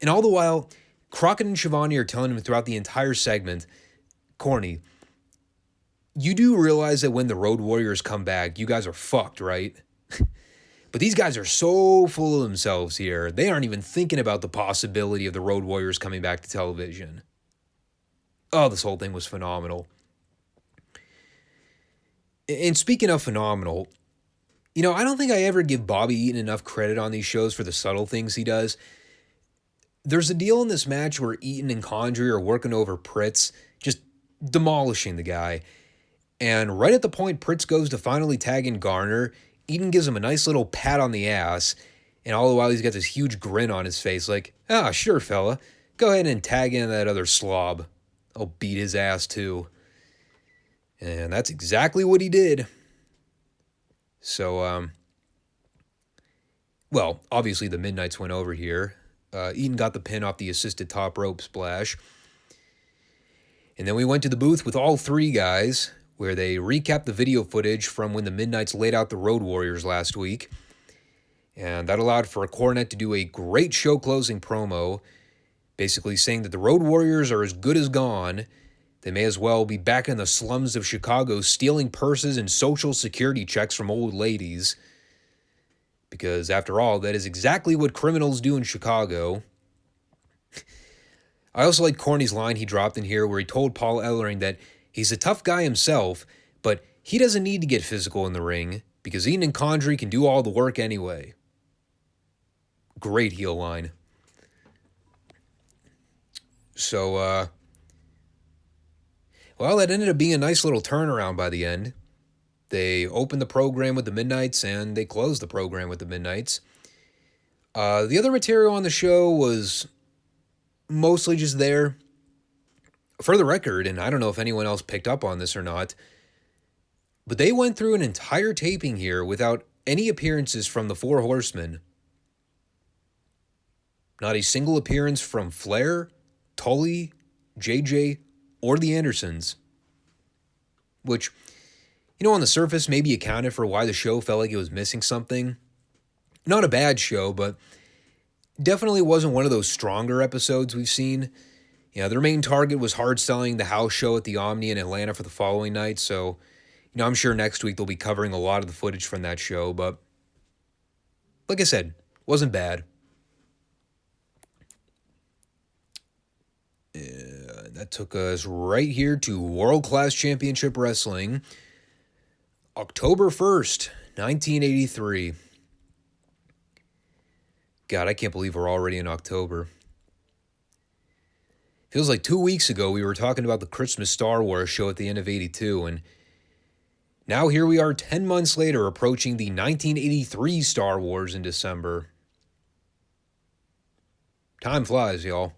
And all the while, Crockett and Schiavone are telling him throughout the entire segment, Corny, you do realize that when the Road Warriors come back, you guys are fucked, right? But these guys are so full of themselves here. They aren't even thinking about the possibility of the Road Warriors coming back to television. Oh, this whole thing was phenomenal. And speaking of phenomenal, you know, I don't think I ever give Bobby Eaton enough credit on these shows for the subtle things he does. There's a deal in this match where Eaton and Condrey are working over Pritz, just demolishing the guy. And right at the point Pritz goes to finally tag in Garner, Eaton gives him a nice little pat on the ass, and all the while he's got this huge grin on his face like, sure, fella, go ahead and tag in that other slob. I'll beat his ass too. And that's exactly what he did. So, well, obviously the Midnights went over here. Eaton got the pin off the assisted top rope splash. And then we went to the booth with all three guys, where they recapped the video footage from when the Midnights laid out the Road Warriors last week. And that allowed for a Cornette to do a great show-closing promo, basically saying that the Road Warriors are as good as gone. They may as well be back in the slums of Chicago stealing purses and social security checks from old ladies. Because, after all, that is exactly what criminals do in Chicago. I also like Corny's line he dropped in here where he told Paul Ellering that he's a tough guy himself, but he doesn't need to get physical in the ring because Eaton and Condrey can do all the work anyway. Great heel line. So, well, that ended up being a nice little turnaround by the end. They opened the program with the Midnights, and they closed the program with the Midnights. The other material on the show was mostly just there. For the record, and I don't know if anyone else picked up on this or not, but they went through an entire taping here without any appearances from the Four Horsemen. Not a single appearance from Flair, Tully, JJ, or the Andersons. Which, you know, on the surface maybe accounted for why the show felt like it was missing something. Not a bad show, but definitely wasn't one of those stronger episodes we've seen. You know, their main target was hard selling the house show at the Omni in Atlanta for the following night, so, you know, I'm sure next week they'll be covering a lot of the footage from that show, but like I said, wasn't bad. That took us right here to World Class Championship Wrestling, October 1st, 1983. God, I can't believe we're already in October. Feels like 2 weeks ago we were talking about the Christmas Star Wars show at the end of 82, and now here we are 10 months later approaching the 1983 Star Wars in December. Time flies, y'all.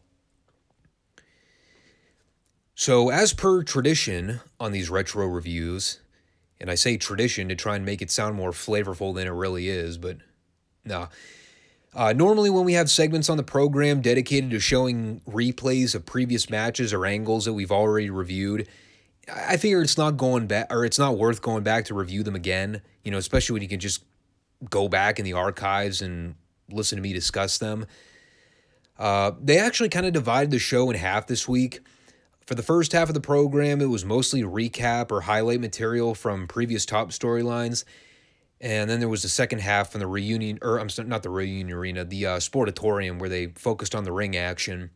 So, as per tradition on these retro reviews, and I say tradition to try and make it sound more flavorful than it really is, but nah. Normally when we have segments on the program dedicated to showing replays of previous matches or angles that we've already reviewed, I figure it's not going back, or it's not worth going back to review them again, you know, especially when you can just go back in the archives and listen to me discuss them. They actually kind of divided the show in half this week. For the first half of the program, it was mostly recap or highlight material from previous top storylines. And then there was the second half from the reunion, or I'm sorry, not the reunion arena, the Sportatorium, where they focused on the ring action.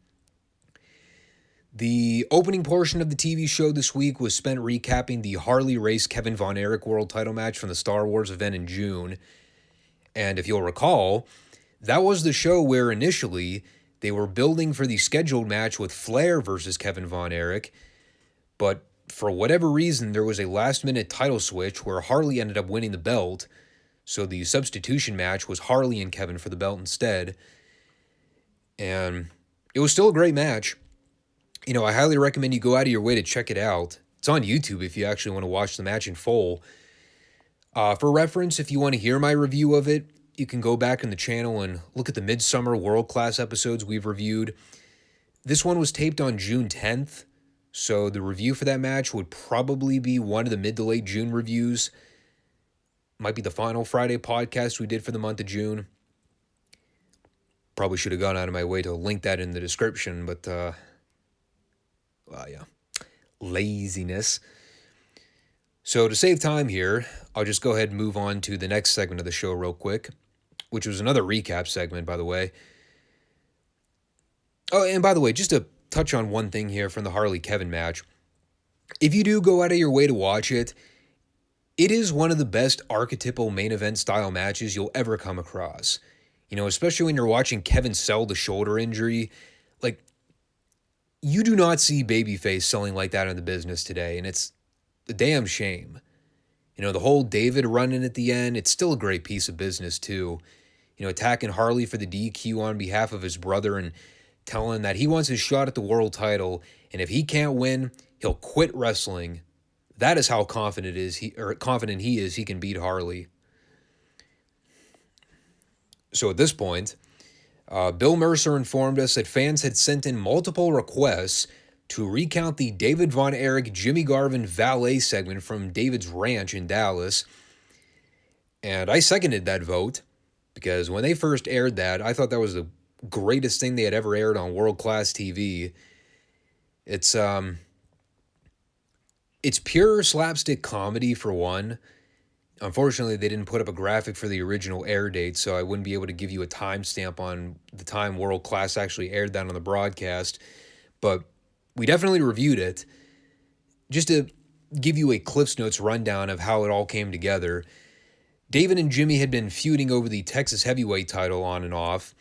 The opening portion of the TV show this week was spent recapping the Harley Race Kevin Von Erich World Title match from the Star Wars event in June. And if you'll recall, that was the show where initially they were building for the scheduled match with Flair versus Kevin Von Erich, but for whatever reason, there was a last-minute title switch where Harley ended up winning the belt, so the substitution match was Harley and Kevin for the belt instead, and it was still a great match. You know, I highly recommend you go out of your way to check it out. It's on YouTube if you actually want to watch the match in full. For reference, if you want to hear my review of it, you can go back in the channel and look at the Midsummer World Class episodes we've reviewed. This one was taped on June 10th, So the review for that match would probably be one of the mid to late June reviews. Might be the final Friday podcast we did for the month of June. Probably should have gone out of my way to link that in the description, but, well, yeah, laziness. So to save time here, I'll just go ahead and move on to the next segment of the show real quick, which was another recap segment, by the way. Oh, and by the way, just to touch on one thing here from the Harley-Kevin match. If you do go out of your way to watch it, it is one of the best archetypal main event style matches you'll ever come across. You know, especially when you're watching Kevin sell the shoulder injury. Like, you do not see babyface selling like that in the business today, and it's a damn shame. You know, the whole David run-in at the end, it's still a great piece of business, too. You know, attacking Harley for the DQ on behalf of his brother and telling him that he wants his shot at the world title, and if he can't win, he'll quit wrestling. That is how confident he is he can beat Harley. So at this point, Bill Mercer informed us that fans had sent in multiple requests to recount the David Von Erich Jimmy Garvin valet segment from David's Ranch in Dallas. And I seconded that vote because when they first aired that, I thought that was the greatest thing they had ever aired on world-class TV. It's pure slapstick comedy for one. Unfortunately, they didn't put up a graphic for the original air date, so I wouldn't be able to give you a timestamp on the time World Class actually aired that on the broadcast. But we definitely reviewed it. Just to give you a Cliff's Notes rundown of how it all came together, David and Jimmy had been feuding over the Texas Heavyweight title on and off,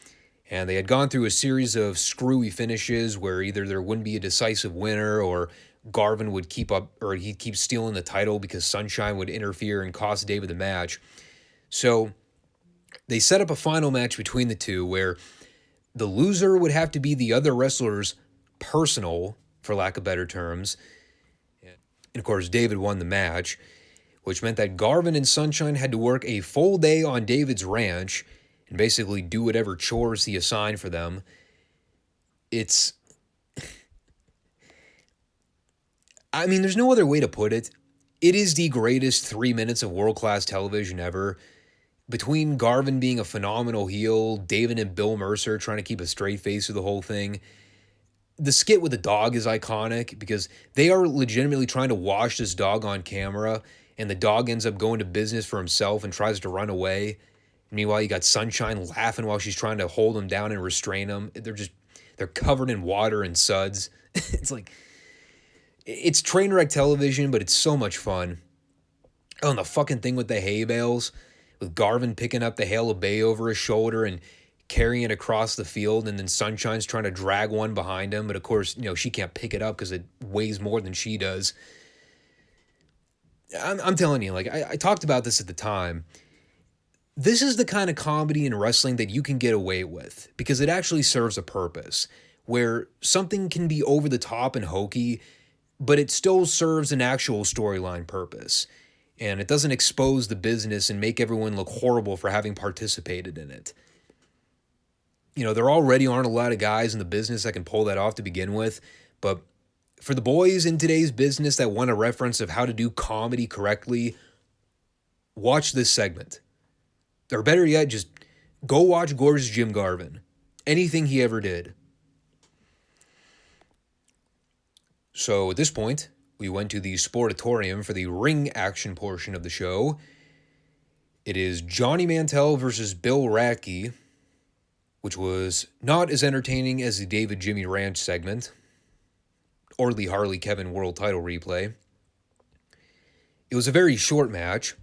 and they had gone through a series of screwy finishes where either there wouldn't be a decisive winner or Garvin would he'd keep stealing the title because Sunshine would interfere and cost David the match. So they set up a final match between the two where the loser would have to be the other wrestler's personal, for lack of better terms. And of course, David won the match, which meant that Garvin and Sunshine had to work a full day on David's ranch and basically do whatever chores he assigned for them. There's no other way to put it. It is the greatest 3 minutes of world-class television ever. Between Garvin being a phenomenal heel, David and Bill Mercer trying to keep a straight face through the whole thing. The skit with the dog is iconic because they are legitimately trying to wash this dog on camera, and the dog ends up going to business for himself and tries to run away. Meanwhile, you got Sunshine laughing while she's trying to hold him down and restrain him. They're covered in water and suds. It's train wreck television, but it's so much fun. Oh, and the fucking thing with the hay bales, with Garvin picking up the hail of bay over his shoulder and carrying it across the field, and then Sunshine's trying to drag one behind him, but of course, she can't pick it up because it weighs more than she does. I'm telling you, I talked about this at the time. This is the kind of comedy in wrestling that you can get away with because it actually serves a purpose, where something can be over the top and hokey, but it still serves an actual storyline purpose. And it doesn't expose the business and make everyone look horrible for having participated in it. There already aren't a lot of guys in the business that can pull that off to begin with, but for the boys in today's business that want a reference of how to do comedy correctly, watch this segment. Or better yet, just go watch Gorgeous Jim Garvin. Anything he ever did. So at this point, we went to the Sportatorium for the ring action portion of the show. It is Johnny Mantell versus Bill Radke, which was not as entertaining as the David Jimmy Ranch segment or the Harley Kevin World Title replay. It was a very short match.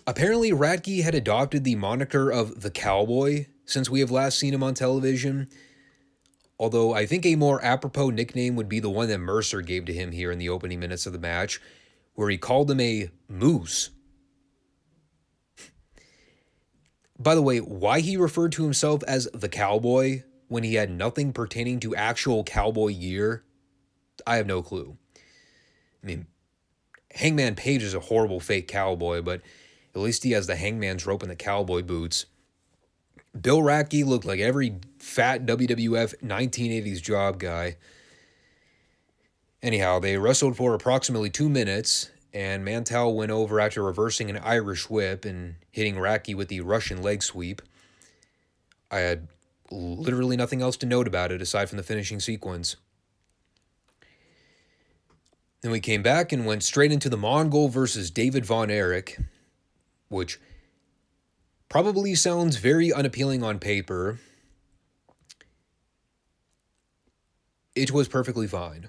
Apparently, Radke had adopted the moniker of the Cowboy since we have last seen him on television. Although I think a more apropos nickname would be the one that Mercer gave to him here in the opening minutes of the match, where he called him a moose. By the way, why he referred to himself as the Cowboy when he had nothing pertaining to actual cowboy gear, I have no clue. Hangman Page is a horrible fake cowboy, but at least he has the hangman's rope and the cowboy boots. Bill Radke looked like every fat WWF 1980s job guy. Anyhow, they wrestled for approximately 2 minutes, and Mantell went over after reversing an Irish whip and hitting Racky with the Russian leg sweep. I had literally nothing else to note about it aside from the finishing sequence. Then we came back and went straight into the Mongol versus David Von Erich, which probably sounds very unappealing on paper. It was perfectly fine.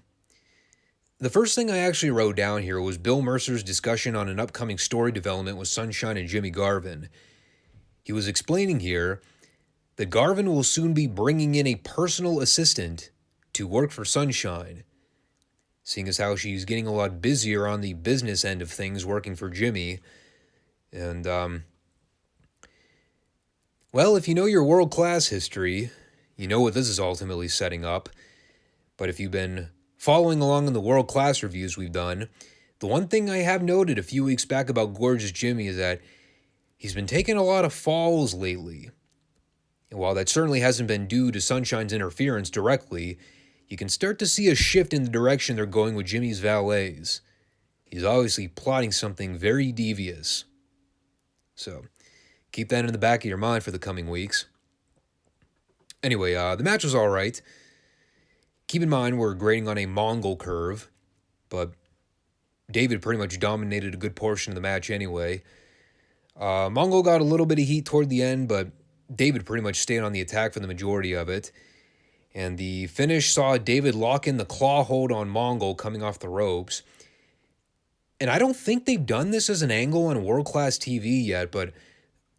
The first thing I actually wrote down here was Bill Mercer's discussion on an upcoming story development with Sunshine and Jimmy Garvin. He was explaining here that Garvin will soon be bringing in a personal assistant to work for Sunshine, seeing as how she's getting a lot busier on the business end of things working for Jimmy. And, well, if you know your world-class history, you know what this is ultimately setting up. But if you've been following along in the world-class reviews we've done, the one thing I have noted a few weeks back about Gorgeous Jimmy is that he's been taking a lot of falls lately. And while that certainly hasn't been due to Sunshine's interference directly, you can start to see a shift in the direction they're going with Jimmy's valets. He's obviously plotting something very devious. So, keep that in the back of your mind for the coming weeks. Anyway, the match was alright. Keep in mind we're grading on a Mongol curve, but David pretty much dominated a good portion of the match anyway. Mongol got a little bit of heat toward the end, but David pretty much stayed on the attack for the majority of it. And the finish saw David lock in the claw hold on Mongol coming off the ropes. And I don't think they've done this as an angle on world-class TV yet, but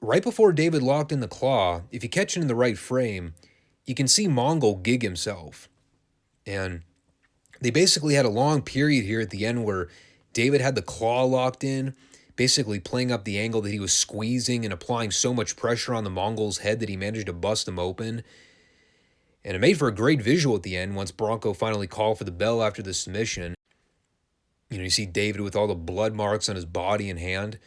right before David locked in the claw, if you catch it in the right frame, you can see Mongol gig himself. And they basically had a long period here at the end where David had the claw locked in, basically playing up the angle that he was squeezing and applying so much pressure on the Mongol's head that he managed to bust him open. And it made for a great visual at the end once Bronco finally called for the bell after the submission. You know, you see David with all the blood marks on his body and hand.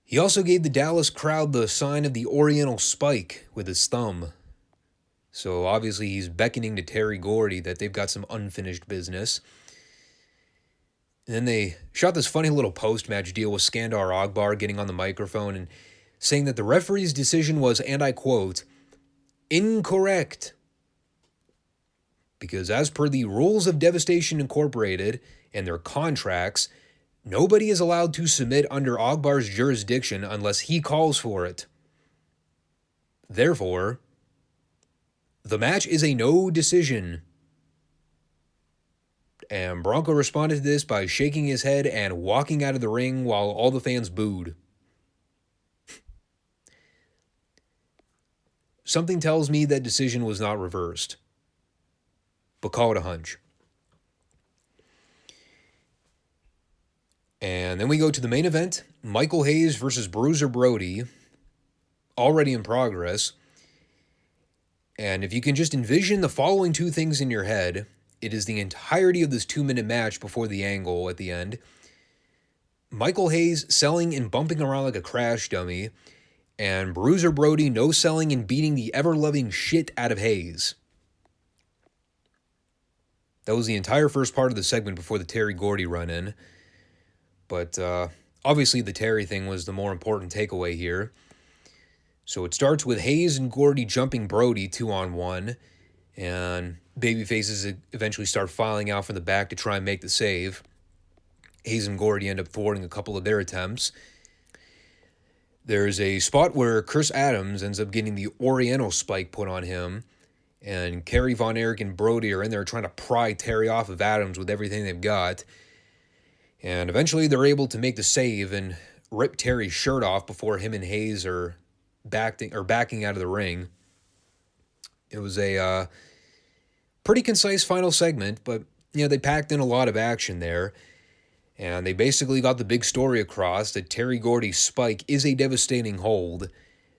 He also gave the Dallas crowd the sign of the Oriental Spike with his thumb. So obviously he's beckoning to Terry Gordy that they've got some unfinished business. And then they shot this funny little post-match deal with Skandar Akbar getting on the microphone and saying that the referee's decision was, and I quote, incorrect. Because as per the rules of Devastation Incorporated and their contracts, nobody is allowed to submit under Akbar's jurisdiction unless he calls for it. Therefore, the match is a no decision. And Bronco responded to this by shaking his head and walking out of the ring while all the fans booed. Something tells me that decision was not reversed, but call it a hunch. And then we go to the main event, Michael Hayes versus Bruiser Brody, already in progress. And if you can just envision the following two things in your head, it is the entirety of this 2-minute match before the angle at the end. Michael Hayes selling and bumping around like a crash dummy, and Bruiser Brody no-selling and beating the ever-loving shit out of Hayes. That was the entire first part of the segment before the Terry Gordy run-in. But obviously the Terry thing was the more important takeaway here. So it starts with Hayes and Gordy jumping Brody 2-on-1, and babyfaces eventually start filing out from the back to try and make the save. Hayes and Gordy end up thwarting a couple of their attempts. There's a spot where Chris Adams ends up getting the Oriental Spike put on him, and Kerry Von Erich and Brody are in there trying to pry Terry off of Adams with everything they've got. And eventually they're able to make the save and rip Terry's shirt off before him and Hayes are backing out of the ring. It was a pretty concise final segment, but they packed in a lot of action there. And they basically got the big story across that Terry Gordy's spike is a devastating hold.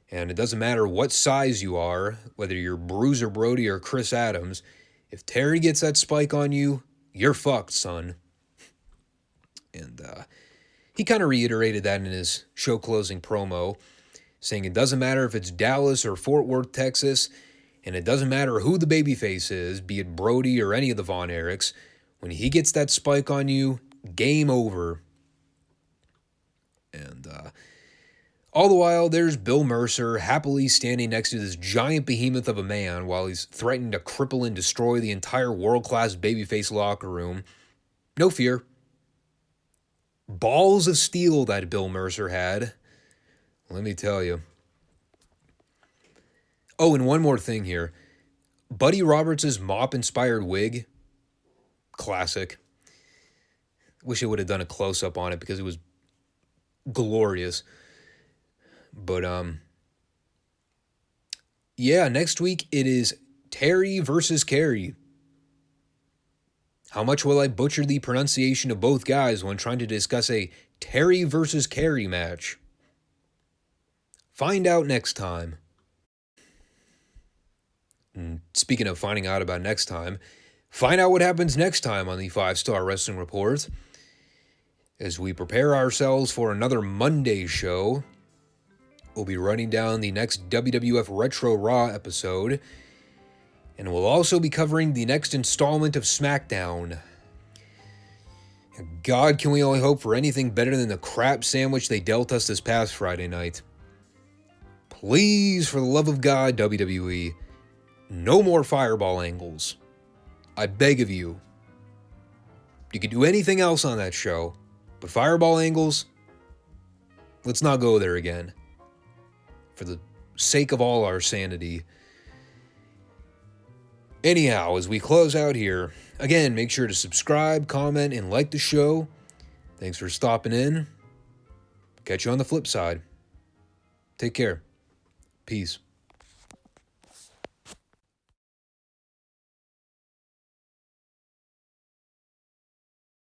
And it doesn't matter what size you are, whether you're Bruiser Brody or Chris Adams, if Terry gets that spike on you, you're fucked, son. And he kind of reiterated that in his show closing promo, saying it doesn't matter if it's Dallas or Fort Worth, Texas, and it doesn't matter who the babyface is, be it Brody or any of the Von Erichs, When he gets that spike on you, game over. And all the while, there's Bill Mercer happily standing next to this giant behemoth of a man while he's threatening to cripple and destroy the entire world-class babyface locker room. No fear. Balls of steel that Bill Mercer had. Let me tell you. Oh, and one more thing here. Buddy Roberts' mop-inspired wig. Classic. Wish I would have done a close-up on it because it was glorious. But, yeah, next week it is Terry versus Carey. How much will I butcher the pronunciation of both guys when trying to discuss a Terry versus Carey match? Find out next time. And speaking of finding out about next time, find out what happens next time on the Five Starr Wrestling Report as we prepare ourselves for another Monday show. We'll be running down the next WWF Retro Raw episode, and we'll also be covering the next installment of SmackDown. God, can we only hope for anything better than the crap sandwich they dealt us this past Friday night? Please, for the love of God, WWE, no more fireball angles. I beg of you. You could do anything else on that show, but fireball angles, let's not go there again. For the sake of all our sanity. Anyhow, as we close out here, again, make sure to subscribe, comment, and like the show. Thanks for stopping in. Catch you on the flip side. Take care. Peace.